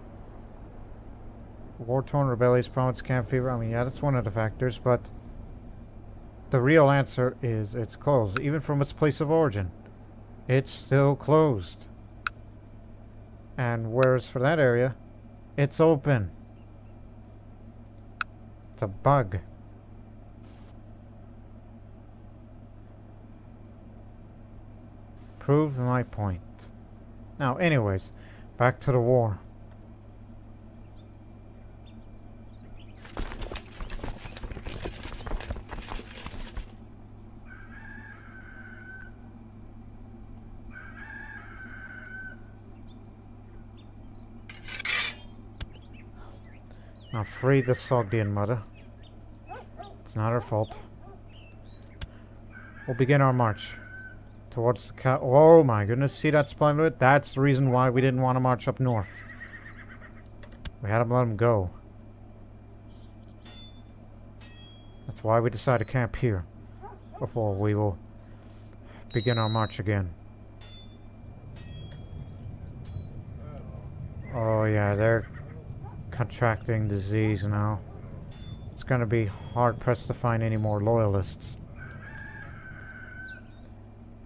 War-torn rebellious province, camp fever. I mean, yeah, that's one of the factors, but the real answer is it's closed. Even from its place of origin, it's still closed. And whereas for that area, it's open. It's a bug. Prove my point. Now, anyways, back to the war. Now free the Sogdian mother. It's not her fault. We'll begin our march towards the oh my goodness, see that spline of it? That's the reason why we didn't want to march up north. We had to let them go. That's why we decided to camp here before we will begin our march again. Oh yeah, they're contracting disease now. It's going to be hard pressed to find any more loyalists.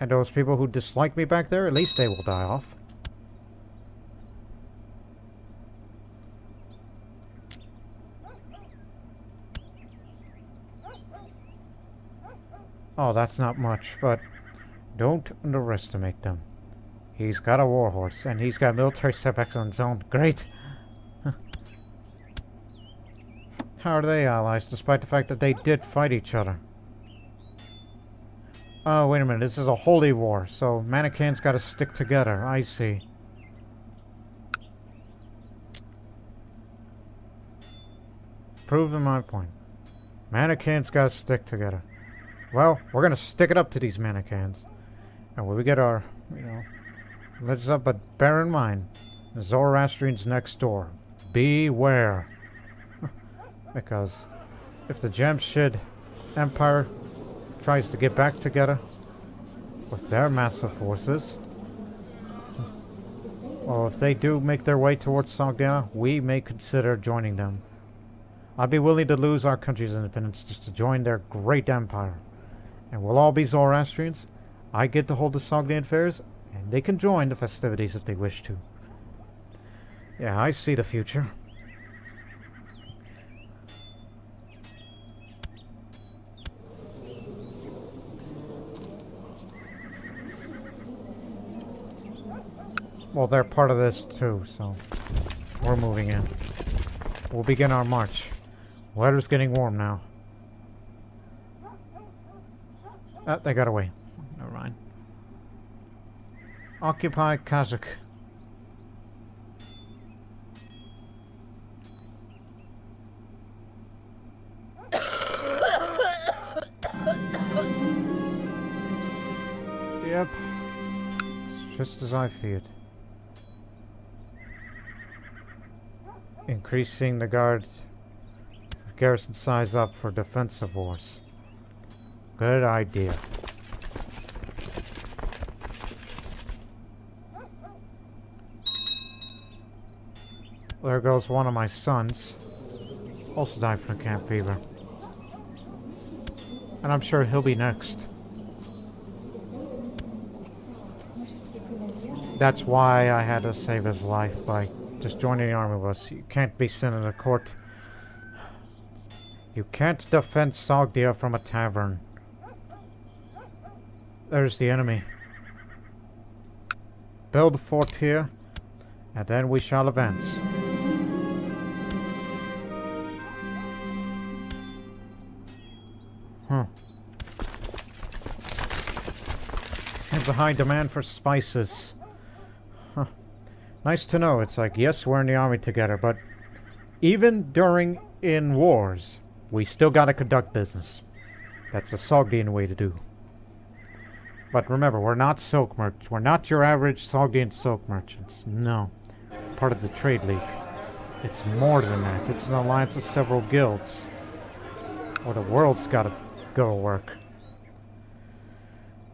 And those people who dislike me back there, at least they will die off. Oh, that's not much, but don't underestimate them. He's got a warhorse, and he's got military setbacks on his own. Great! How are they allies, despite the fact that they did fight each other? Oh, wait a minute. This is a holy war, so Manichaeans gotta stick together. I see. Proving my point. Manichaeans gotta stick together. Well, we're gonna stick it up to these Manichaeans. And when we get our, legends up, but bear in mind, the Zoroastrians next door. Beware. Because if the Jamshid Empire tries to get back together with their massive forces, or if they do make their way towards Sogdiana, we may consider joining them. I'd be willing to lose our country's independence just to join their great empire. And we'll all be Zoroastrians. I get to hold the Sogdian fairs, And they can join the festivities if they wish to. Yeah, I see the future. Well, they're part of this too, so we're moving in. We'll begin our march. Weather's getting warm now. Ah, they got away. Never mind. Occupy Kazakh. Yep. It's just as I feared. Increasing the garrison size up for defensive wars. Good idea. There goes one of my sons. Also died from camp fever. And I'm sure he'll be next. That's why I had to save his life by just joining the army with us. You can't be sent into court. You can't defend Sogdia from a tavern. There's the enemy. Build a fort here, and then we shall advance. There's a high demand for spices. Huh. Nice to know. It's like, yes, we're in the army together, but even in wars, we still gotta conduct business. That's the Sogdian way to do. But remember, we're not silk merchants. We're not your average Sogdian silk merchants. No. Part of the trade league. It's more than that. It's an alliance of several guilds. Or the world's gotta go to work.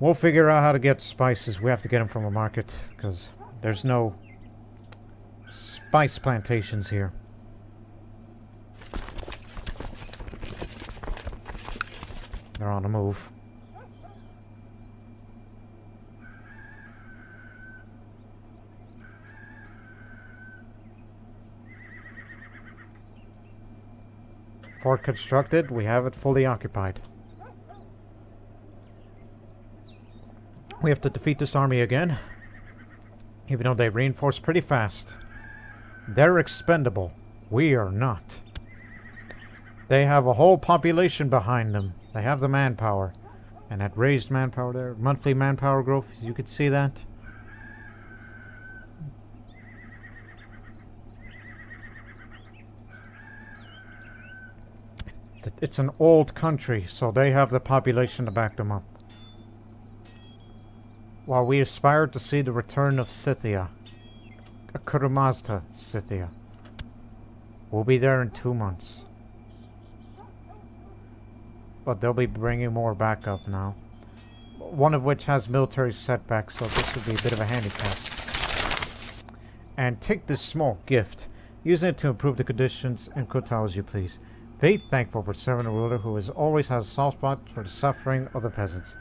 We'll figure out how to get spices. We have to get them from a market, because there's no spice plantations here. They're on the move. Fort constructed. We have it fully occupied. We have to defeat this army again, even though they reinforce pretty fast. They're expendable. We are not. They have a whole population behind them. They have the manpower. And that raised manpower there, monthly manpower growth, you could see that. It's an old country, so they have the population to back them up. While we aspire to see the return of Scythia, Khurmazta Scythia. We'll be there in 2 months. But they'll be bringing more backup now. One of which has military setbacks, so this would be a bit of a handicap. And take this small gift, using it to improve the conditions in Kotal as you please. Be thankful for serving a ruler who has always had a soft spot for the suffering of the peasants.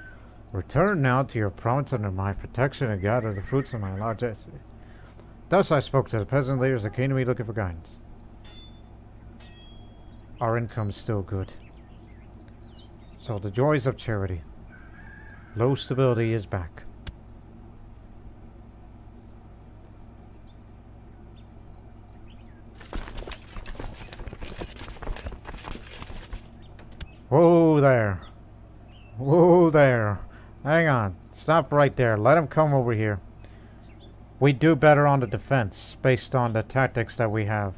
Return now to your province under my protection and gather the fruits of my largesse. Thus I spoke to the peasant leaders that came to me looking for guidance. Our income is still good. So the joys of charity. Low stability is back. Whoa there. Whoa there. Hang on. Stop right there. Let him come over here. We do better on the defense based on the tactics that we have.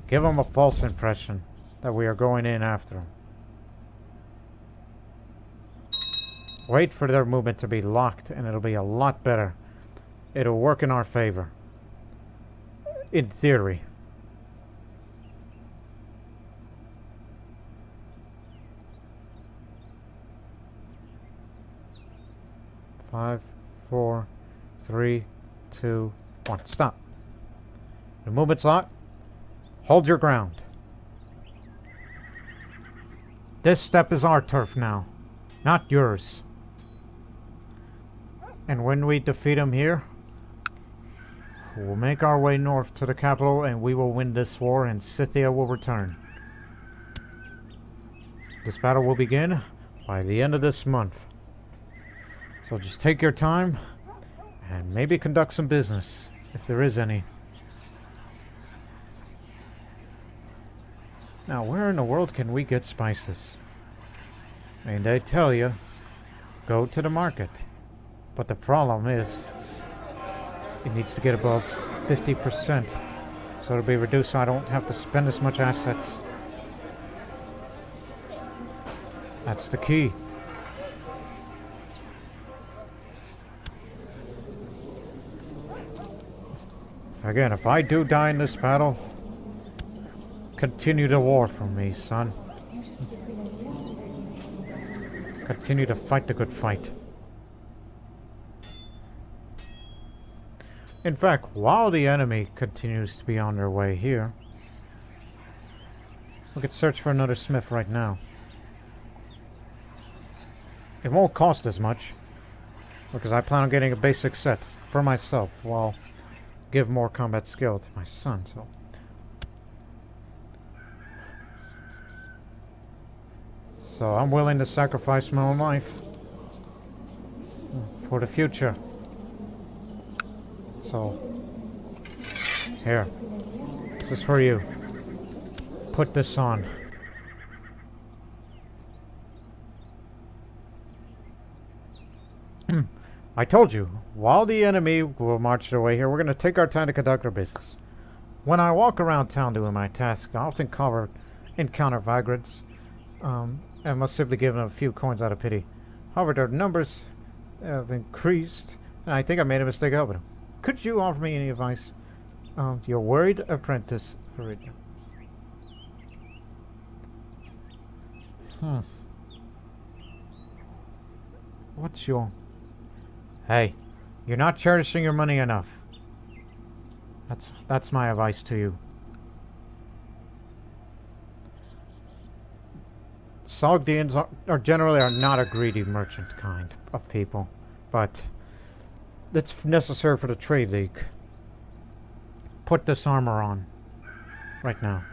Give them a false impression that we are going in after them. Wait for their movement to be locked and it'll be a lot better. It'll work in our favor. In theory. Five, 4, 3, 2, 1. Stop. The movement's locked. Hold your ground. This step is our turf now, not yours. And when we defeat him here, we'll make our way north to the capital and we will win this war and Scythia will return. This battle will begin by the end of this month. So just take your time and maybe conduct some business, if there is any. Now, where in the world can we get spices? I mean, they tell you, go to the market. But the problem is, it needs to get above 50%. So it'll be reduced so I don't have to spend as much assets. That's the key. Again, if I do die in this battle, continue the war for me, son. Continue to fight the good fight. In fact, while the enemy continues to be on their way here, we could search for another smith right now. It won't cost as much, because I plan on getting a basic set for myself while give more combat skill to my son, so I'm willing to sacrifice my own life for the future. So here, this is for you. Put this on. I told you, while the enemy will march their way here, we're going to take our time to conduct our business. When I walk around town doing my task, I often encounter vagrants, and must simply give them a few coins out of pity. However, their numbers have increased, and I think I made a mistake helping them. Could you offer me any advice? Your worried apprentice, Fereedun. What's your... Hey, you're not cherishing your money enough. That's my advice to you. Sogdians are generally not a greedy merchant kind of people, but it's necessary for the trade league. Put this armor on right now.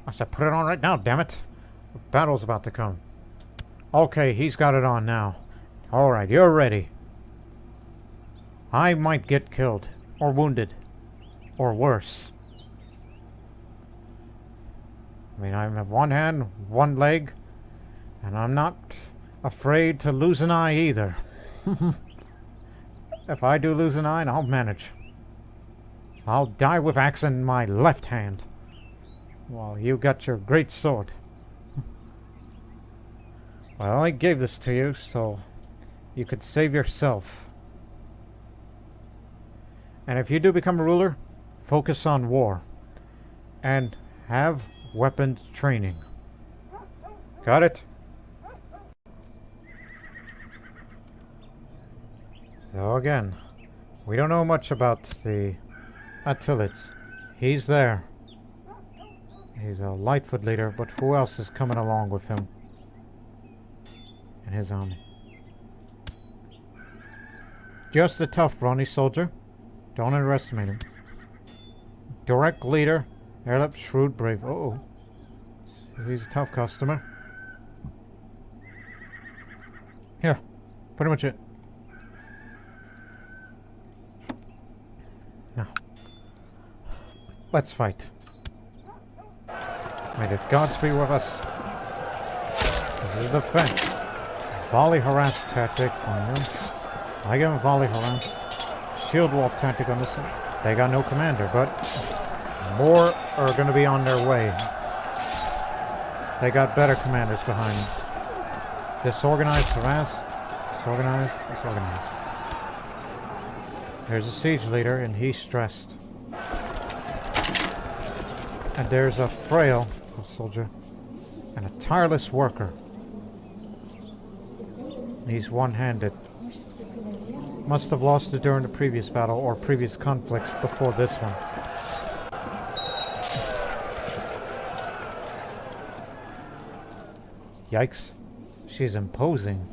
I said put it on right now, damn it. The battle's about to come. Okay, he's got it on now. Alright, you're ready. I might get killed, or wounded, or worse. I mean, I have one hand, one leg, and I'm not afraid to lose an eye either. If I do lose an eye, I'll manage. I'll die with axe in my left hand, while you got your great sword. Well, I gave this to you so you could save yourself. And if you do become a ruler, focus on war and have weapons training. Got it? So again, we don't know much about the Attilids. He's there. He's a Lightfoot leader, but who else is coming along with him and his army? Just a tough, brawny soldier. Don't underestimate him. Direct leader. Airlip, shrewd, brave. Uh-oh. He's a tough customer. Here. Pretty much it. Now. Let's fight. May the gods be with us. This is defense. Volley harass tactic on them. I give him volley harass. Shield wall tactic on this one. They got no commander, but more are going to be on their way. They got better commanders behind them. Disorganized harass. Disorganized. Disorganized. There's a siege leader, and he's stressed. And there's a frail soldier and a tireless worker. He's one-handed. Must have lost it during the previous battle or previous conflicts before this one. Yikes. She's imposing.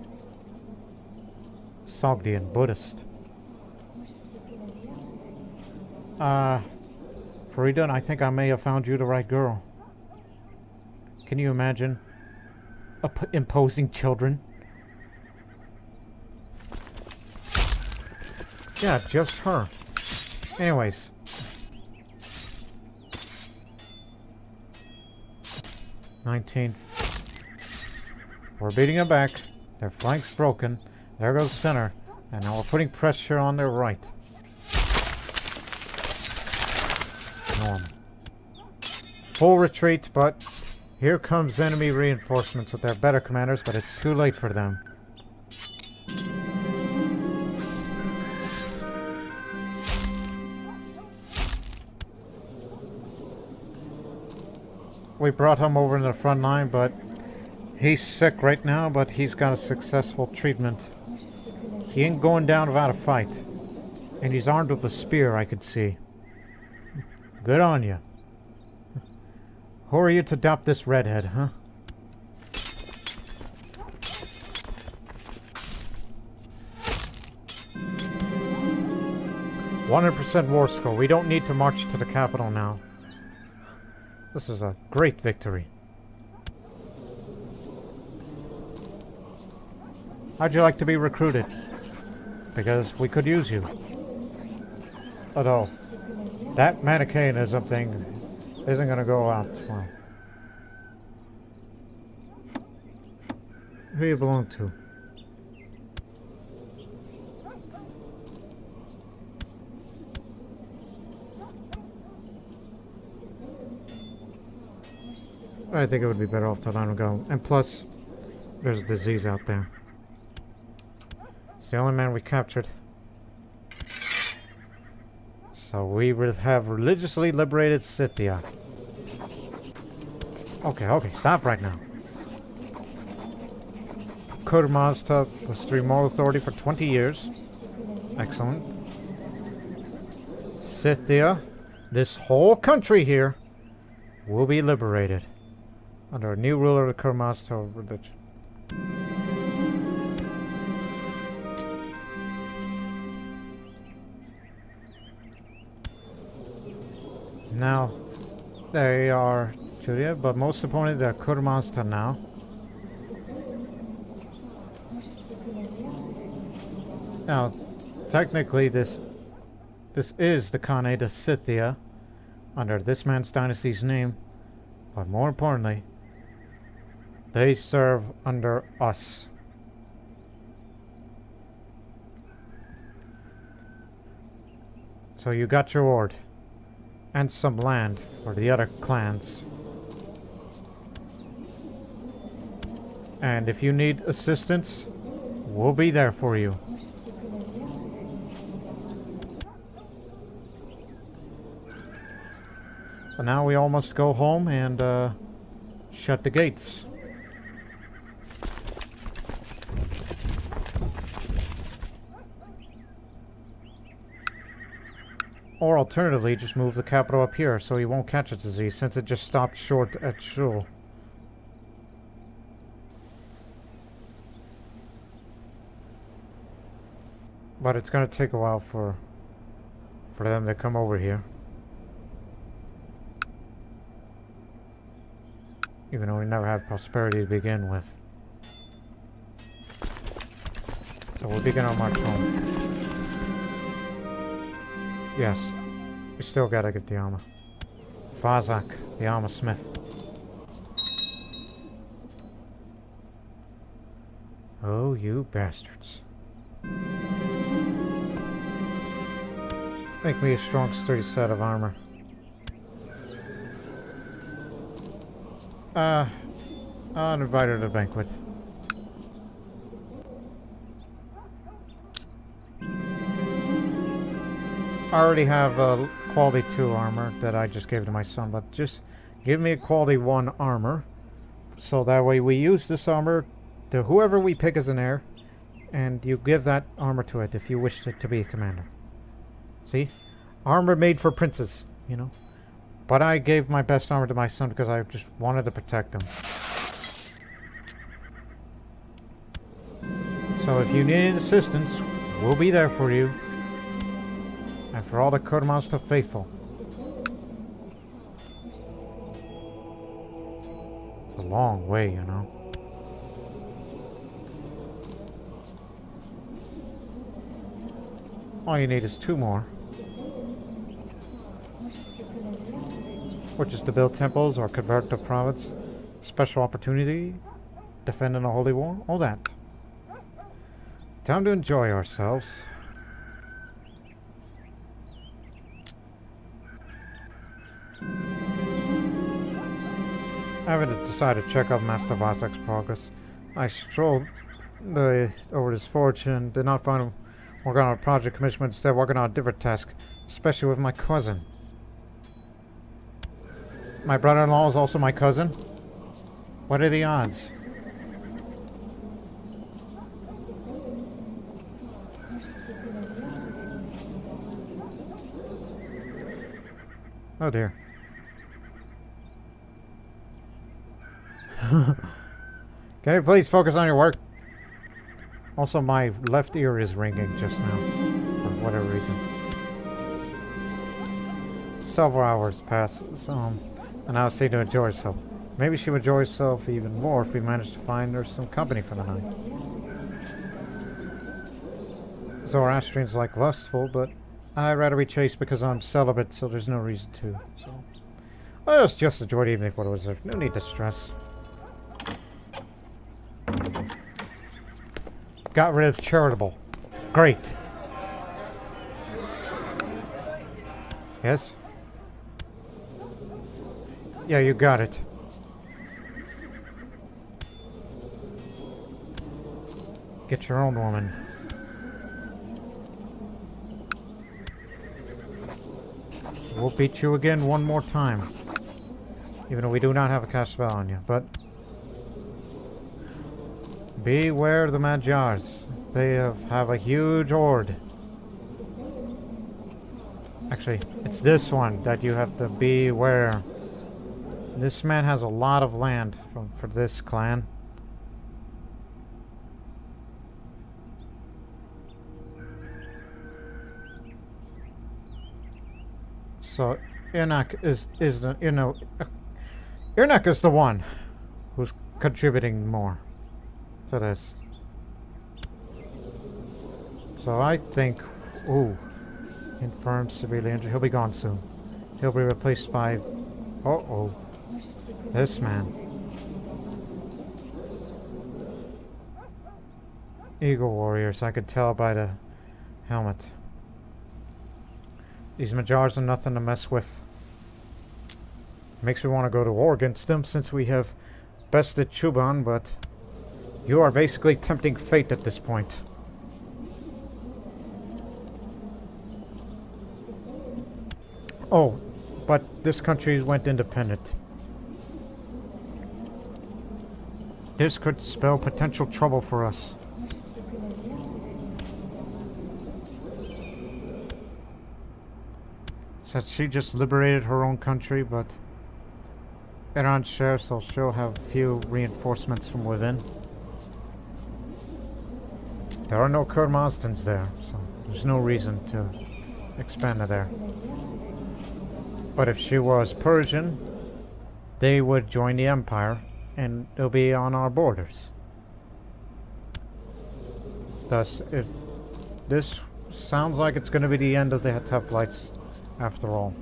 Sogdian Buddhist. Fereedun, I think I may have found you the right girl. Can you imagine imposing children? Yeah, just her. Anyways. $19. We're beating them back. Their flank's broken. There goes center. And now we're putting pressure on their right. Normal. Full retreat, but here comes enemy reinforcements with their better commanders, but it's too late for them. We brought him over in the front line, but he's sick right now, but he's got a successful treatment. He ain't going down without a fight. And he's armed with a spear, I could see. Good on you. Who are you to adopt this redhead, huh? "100% war score. We don't need to march to the capital now." This is a great victory. How'd you like to be recruited? Because we could use you. Although, that Manichaeanism thing isn't going to go out well. Who do you belong to? I think it would be better off to let him go. And plus, there's a disease out there. It's the only man we captured. So we will have religiously liberated Scythia. Okay, stop right now. Khurmazta was the remote authority for 20 years. Excellent. Scythia, this whole country here, will be liberated under a new ruler of the Khurmazta religion. Now, they are Judea, but most importantly, they're Khurmazta now. Now, technically, this is the Khanate of Scythia, under this man's dynasty's name, but more importantly, they serve under us. So you got your ward. And some land for the other clans. And if you need assistance, we'll be there for you. So now we all must go home and shut the gates. Or alternatively, just move the capital up here so he won't catch a disease, since it just stopped short at Shul. But it's going to take a while for them to come over here. Even though we never had prosperity to begin with. So we'll begin our march home. Yes, we still gotta get the armor. Fazak, the armor smith. Oh, you bastards. Make me a strong, sturdy set of armor. Uninvited to the banquet. I already have a quality 2 armor that I just gave to my son, but just give me a quality 1 armor, so that way we use this armor to whoever we pick as an heir, and you give that armor to it if you wish it to be a commander. See? Armor made for princes, you know? But I gave my best armor to my son because I just wanted to protect him. So if you need assistance, we'll be there for you. And for all the Khurmazta faithful. It's a long way, you know. All you need is 2 more. Which is to build temples or convert the province. Special opportunity. Defend in a holy war. All that. Time to enjoy ourselves. I haven't decided to check out Master Vasek's progress. I strolled over his forge and did not find him working on a project commission, but instead working on a different task, especially with my cousin. My brother-in-law is also my cousin? What are the odds? Oh dear. Can you please focus on your work? Also, my left ear is ringing just now, for whatever reason. Several hours pass, and I was seem to enjoy herself. Maybe she would enjoy herself even more if we managed to find her some company for the night. Zoroastrians like lustful, but I'd rather be chaste because I'm celibate, so there's no reason to. So, let's just enjoy the evening for the wizard. No need to stress. Got rid of charitable. Great. Yes? Yeah, you got it. Get your own woman. We'll beat you again one more time. Even though we do not have a cast spell on you, but... beware the Magyars. They have a huge horde. Actually, it's this one that you have to beware. This man has a lot of land for this clan. So Irnak is the Irnak is the one who's contributing more to this. So I think, ooh, infirm, severely injured. He'll be gone soon. He'll be replaced by, this man. Eagle warriors, I could tell by the helmet. These Magyars are nothing to mess with. Makes me want to go to war against them since we have bested Chuban, but you are basically tempting fate at this point. Oh, but this country went independent. This could spell potential trouble for us. Said she just liberated her own country, but Iran's share, so she'll have few reinforcements from within. There are no Khurmazstans there, so there's no reason to expand it there. But if she was Persian, they would join the empire, and they'll be on our borders. Thus, this sounds like it's going to be the end of the Heteplites, after all.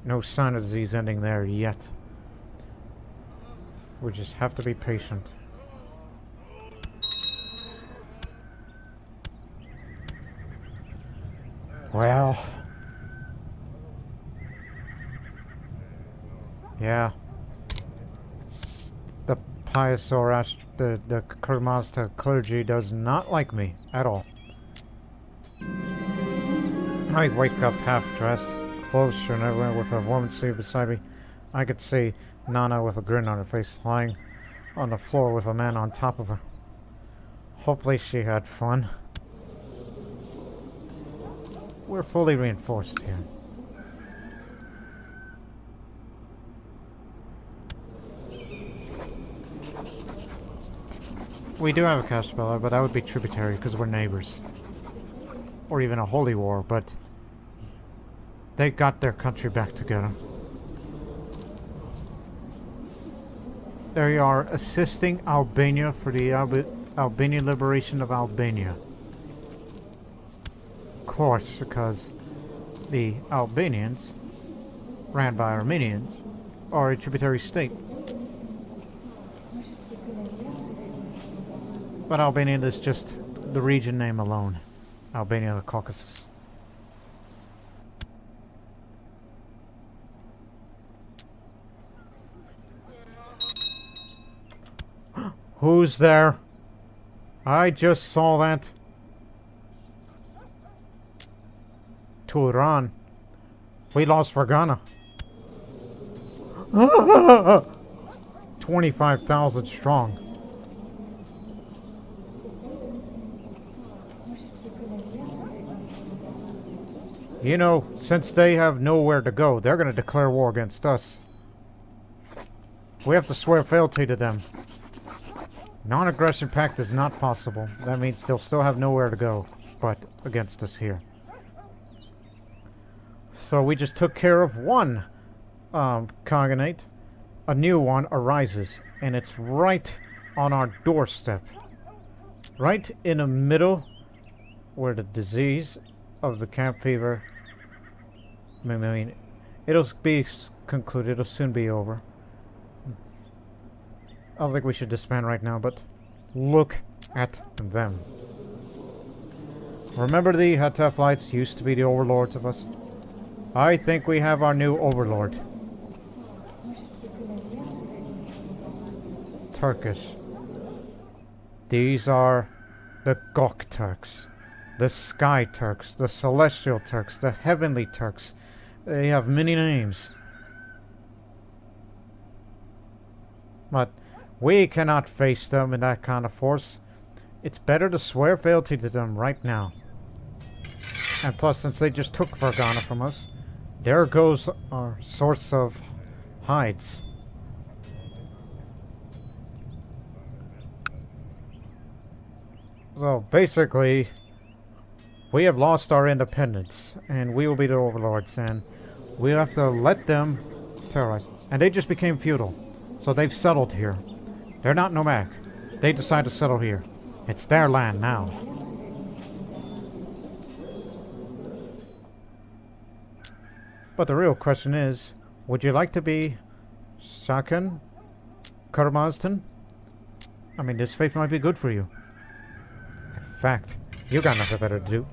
No sign of disease ending there yet. We just have to be patient. Well, yeah. The pious Zoroastrian, the Khurmazta clergy does not like me at all. I wake up half-dressed, clothes strewn everywhere, with a woman seated beside me. I could see Nana with a grin on her face, lying on the floor with a man on top of her. Hopefully she had fun. We're fully reinforced here. We do have a Caspella, but that would be tributary because we're neighbors. Or even a holy war, but they got their country back together. There you are, assisting Albania for the Albanian liberation of Albania. Of course, because the Albanians, ran by Armenians, are a tributary state. But Albania is just the region name alone. Albania of the Caucasus. Who's there? I just saw that. Turan. We lost Fergana. 25,000 strong. You know, since they have nowhere to go, they're going to declare war against us. We have to swear fealty to them. Non-aggression pact is not possible. That means they'll still have nowhere to go but against us here. So we just took care of one Khaganate. A new one arises, and it's right on our doorstep. Right in the middle where the disease of the camp fever, I mean, it'll be concluded, it'll soon be over. I don't think we should disband right now, but look at them. Remember the Hataflites used to be the overlords of us? I think we have our new overlord. Turkish. These are the Gok Turks, the Sky Turks, the Celestial Turks, the Heavenly Turks. They have many names. But we cannot face them in that kind of force. It's better to swear fealty to them right now. And plus, since they just took Fergana from us, there goes our source of hides. So basically, we have lost our independence, and we will be the overlords, and we have to let them terrorize. And they just became feudal, so they've settled here. They're not nomadic. They decide to settle here. It's their land now. But the real question is, would you like to be Sakan? Khurmazta? I mean, this faith might be good for you. In fact, you got nothing better to do.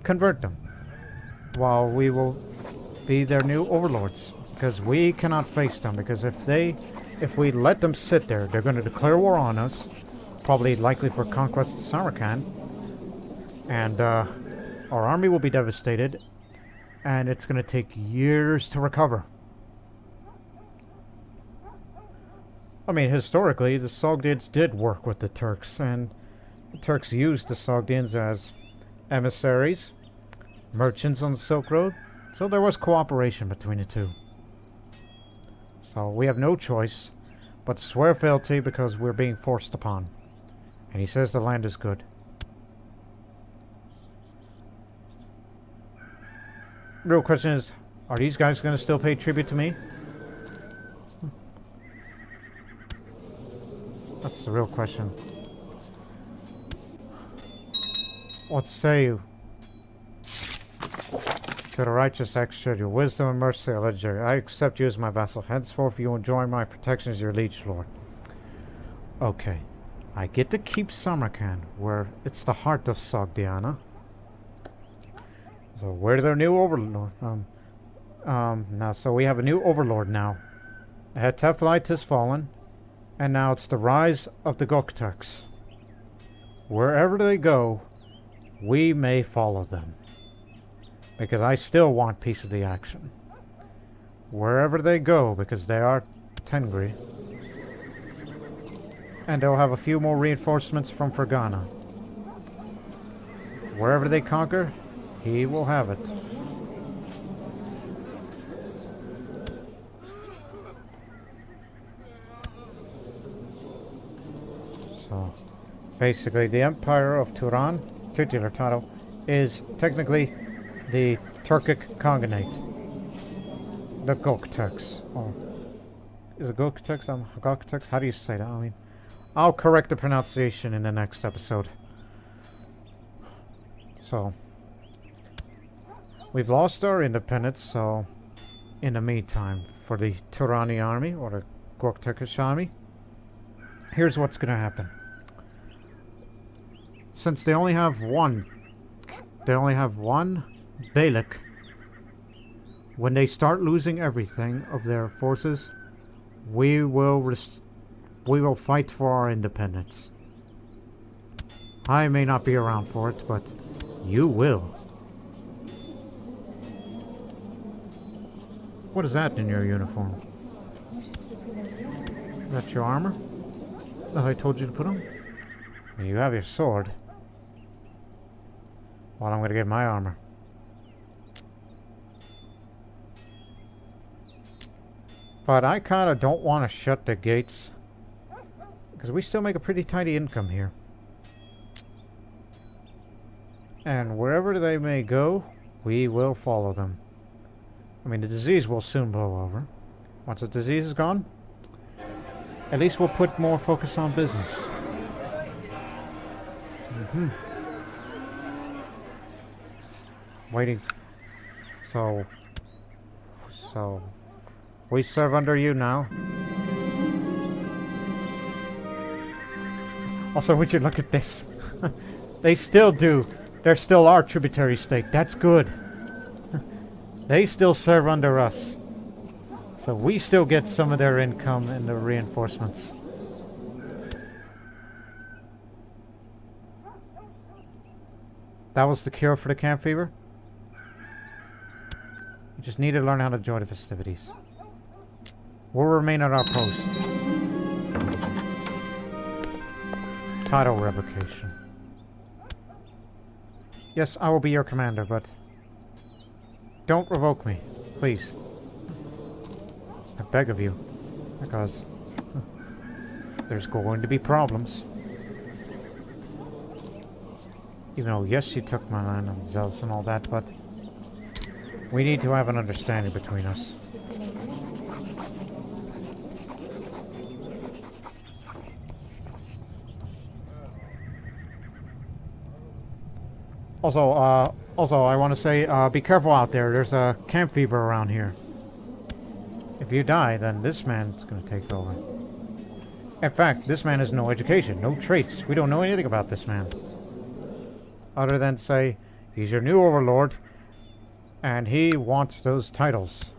Convert them. While we will be their new overlords. Because we cannot face them. Because if we let them sit there, they're going to declare war on us. Probably likely for conquest of Samarkand. And our army will be devastated. And it's going to take years to recover. I mean, historically, the Sogdians did work with the Turks, and the Turks used the Sogdians as emissaries, merchants on the Silk Road, so there was cooperation between the two. So we have no choice but to swear fealty because we're being forced upon. And he says the land is good. Real question is, are these guys going to still pay tribute to me? That's the real question. What say you? To the righteous Ekshid, your wisdom and mercy are legendary. I accept you as my vassal. Henceforth you enjoy my protection as your liege lord. Okay. I get to keep Samarkand, where it's the heart of Sogdiana. So we're their new overlord. So we have a new overlord now. Hetephlite has fallen, and now it's the rise of the Gokturks. Wherever they go, we may follow them. Because I still want piece of the action. Wherever they go, because they are Tengri. And they'll have a few more reinforcements from Fergana. Wherever they conquer, he will have it. So, Basically, the Empire of Turan, titular title, is technically the Turkic Khaganate. The Göktürks. Or is it Göktürks? Göktürks? How do you say that? I mean, I'll correct the pronunciation in the next episode. So, we've lost our independence, so in the meantime, for the Turani army, or the Göktürkish army, here's what's going to happen. Since they only have one Beylik, when they start losing everything of their forces, we will fight for our independence. I may not be around for it, but you will. What is that in your uniform? Is that your armor that I told you to put on? You have your sword. Well, I'm gonna get my armor. But I kinda don't want to shut the gates, because we still make a pretty tidy income here. And wherever they may go, we will follow them. I mean, the disease will soon blow over. Once the disease is gone, at least we'll put more focus on business. Waiting. So we serve under you now. Also, would you look at this? They still do. They're still our tributary state. That's good. They still serve under us. So we still get some of their income and the reinforcements. That was the cure for the camp fever? We just need to learn how to enjoy the festivities. We'll remain at our post. Title revocation. Yes, I will be your commander, but don't revoke me, please. I beg of you, because there's going to be problems. You know, yes, you took my land, I'm zealous and all that, but we need to have an understanding between us. Also, I want to say, be careful out there. There's a camp fever around here. If you die, then this man's going to take over. In fact, this man has no education, no traits. We don't know anything about this man. Other than say, he's your new overlord, and he wants those titles.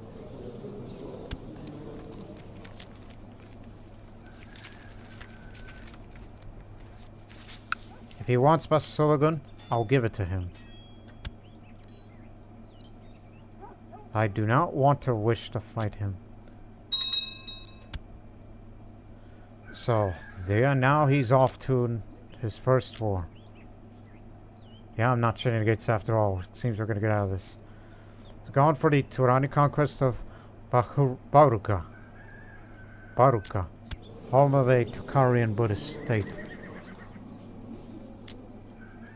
If he wants Basasolagun, I'll give it to him. I do not want to wish to fight him. So, there now he's off to his first war. Yeah, I'm not shutting the gates after all. It seems we're going to get out of this. It's gone for the Turani conquest of Baruka, home of a Tokharian Buddhist state.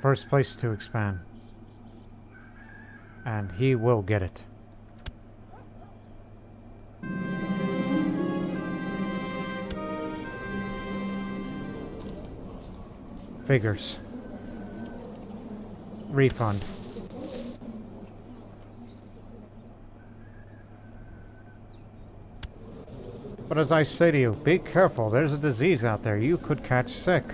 First place to expand. And he will get it. Figures. Refund. But as I say to you, be careful. There's a disease out there. You could catch sick.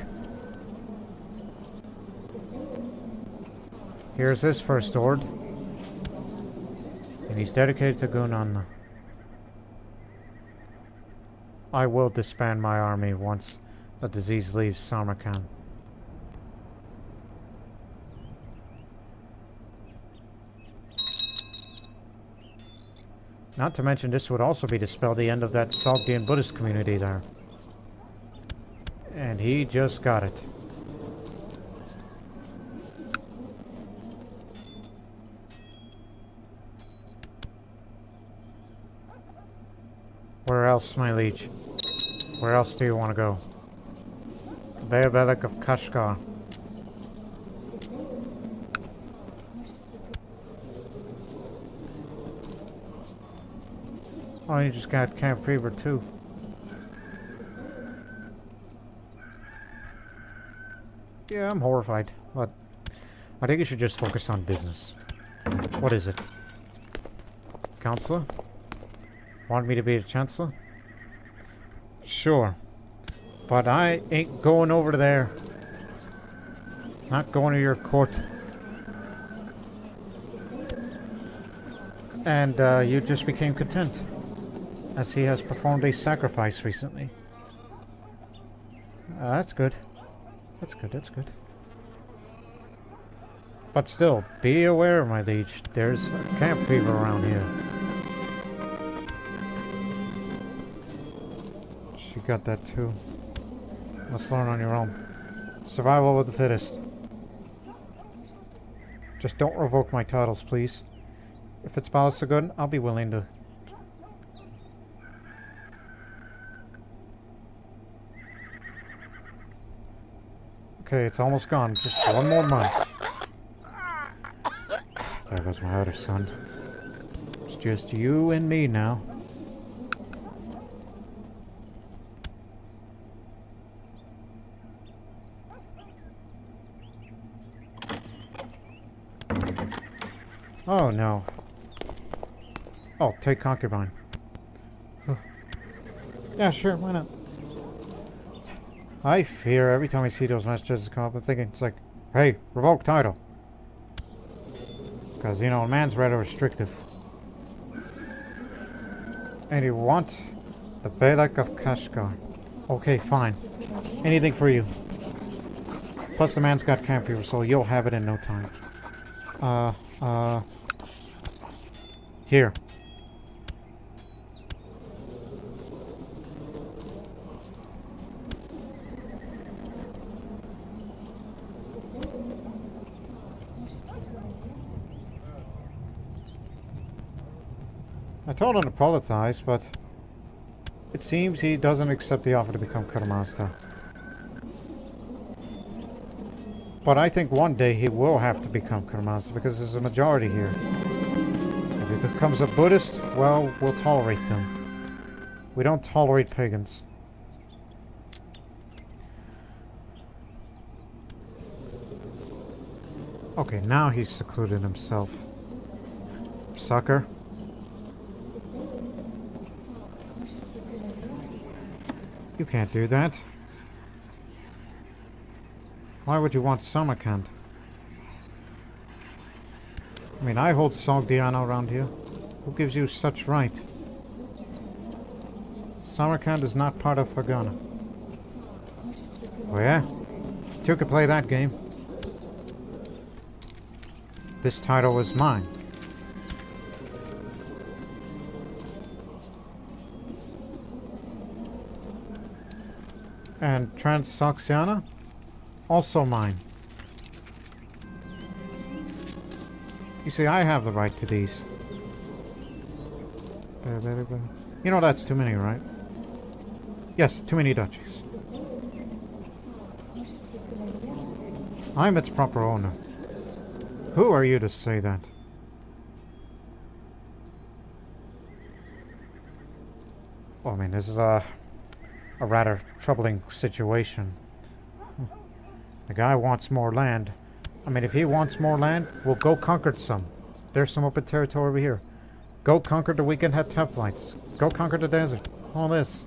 Here's his first ord. And he's dedicated to Gunanna. I will disband my army once the disease leaves Samarkand. Not to mention, this would also be to spell the end of that Sogdian Buddhist community there. And he just got it. Where else, my liege? Where else do you want to go? Beabelek of Kashgar. Oh, you just got camp fever too. Yeah, I'm horrified, but I think you should just focus on business. What is it? Counselor? Want me to be the Chancellor? Sure. But I ain't going over there. Not going to your court. And you just became content, as he has performed a sacrifice recently. That's good. That's good, that's good. But still, be aware, my liege. There's camp fever around here. She got that too. Let's learn on your own. Survival of the fittest. Just don't revoke my titles, please. If it's so good, I'll be willing to. Okay, it's almost gone. Just one more month. There goes my other son. It's just you and me now. Oh no. Oh, take concubine. Yeah, sure, why not? I fear every time I see those messages come up, I'm thinking, it's like, hey, revoke title. Because, you know, a man's rather restrictive. And you want the Belek of Kashgar. Okay, fine. Anything for you. Plus the man's got camp fever, so you'll have it in no time. Here. I told him to apologize, but it seems he doesn't accept the offer to become Khurmazta. But I think one day he will have to become Khurmazta because there's a majority here. If he becomes a Buddhist, well, we'll tolerate them. We don't tolerate pagans. Okay, now he's secluded himself. Sucker. You can't do that. Why would you want Samarkand? I mean, I hold Sogdiana around here. Who gives you such right? Samarkand is not part of Fergana. Oh yeah? You could play that game. This title was mine. And Transoxiana? Also mine. You see, I have the right to these. You know that's too many, right? Yes, too many duchies. I'm its proper owner. Who are you to say that? Well, I mean, this is a rather troubling situation. The guy wants more land. I mean, if he wants more land, we'll go conquer some. There's some open territory over here. Go conquer the weekend head Teplites. Go conquer the desert. All this.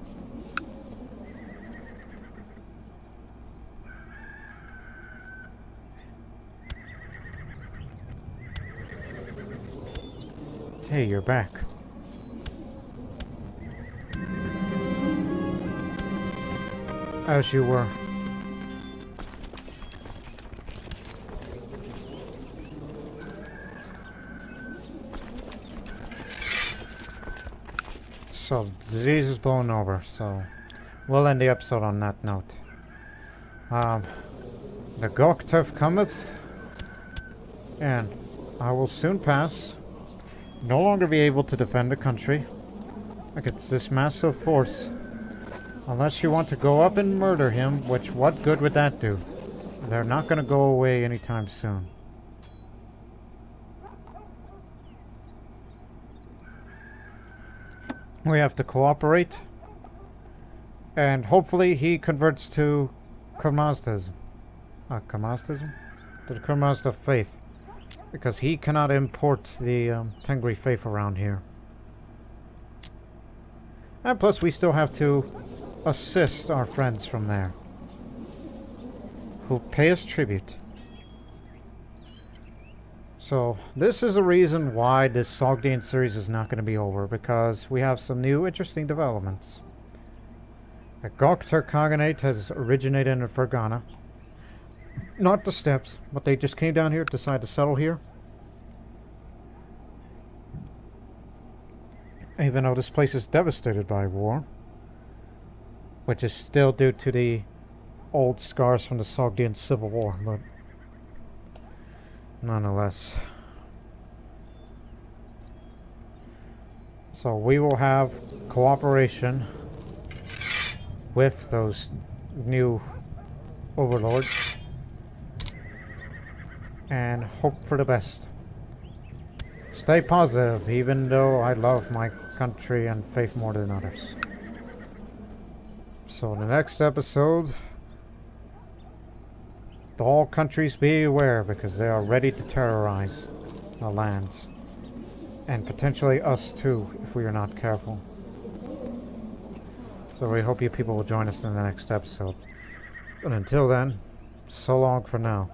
Hey, you're back. As you were. So, disease is blown over, so we'll end the episode on that note. The Goktev cometh, and I will soon pass. No longer be able to defend the country against this massive force Unless you want to go up and murder him, which what good would that do? They're not going to go away anytime soon. We have to cooperate. And hopefully he converts to Khurmazdaism. Khurmazdaism? To the Khurmazda faith. Because he cannot import the Tengri faith around here. And plus we still have to assist our friends from there. Who pay us tribute. So this is the reason why this Sogdian series is not going to be over. Because we have some new interesting developments. The Sogdiana Khaganate has originated in Fergana. Not the steppes, but they just came down here, decided to settle here. Even though this place is devastated by war, which is still due to the old scars from the Sogdian Civil War, but nonetheless. So we will have cooperation with those new overlords and hope for the best. Stay positive, even though I love my country and faith more than others. So in the next episode, all countries be aware, because they are ready to terrorize the lands. And potentially us too, if we are not careful. So we hope you people will join us in the next episode. But until then, so long for now.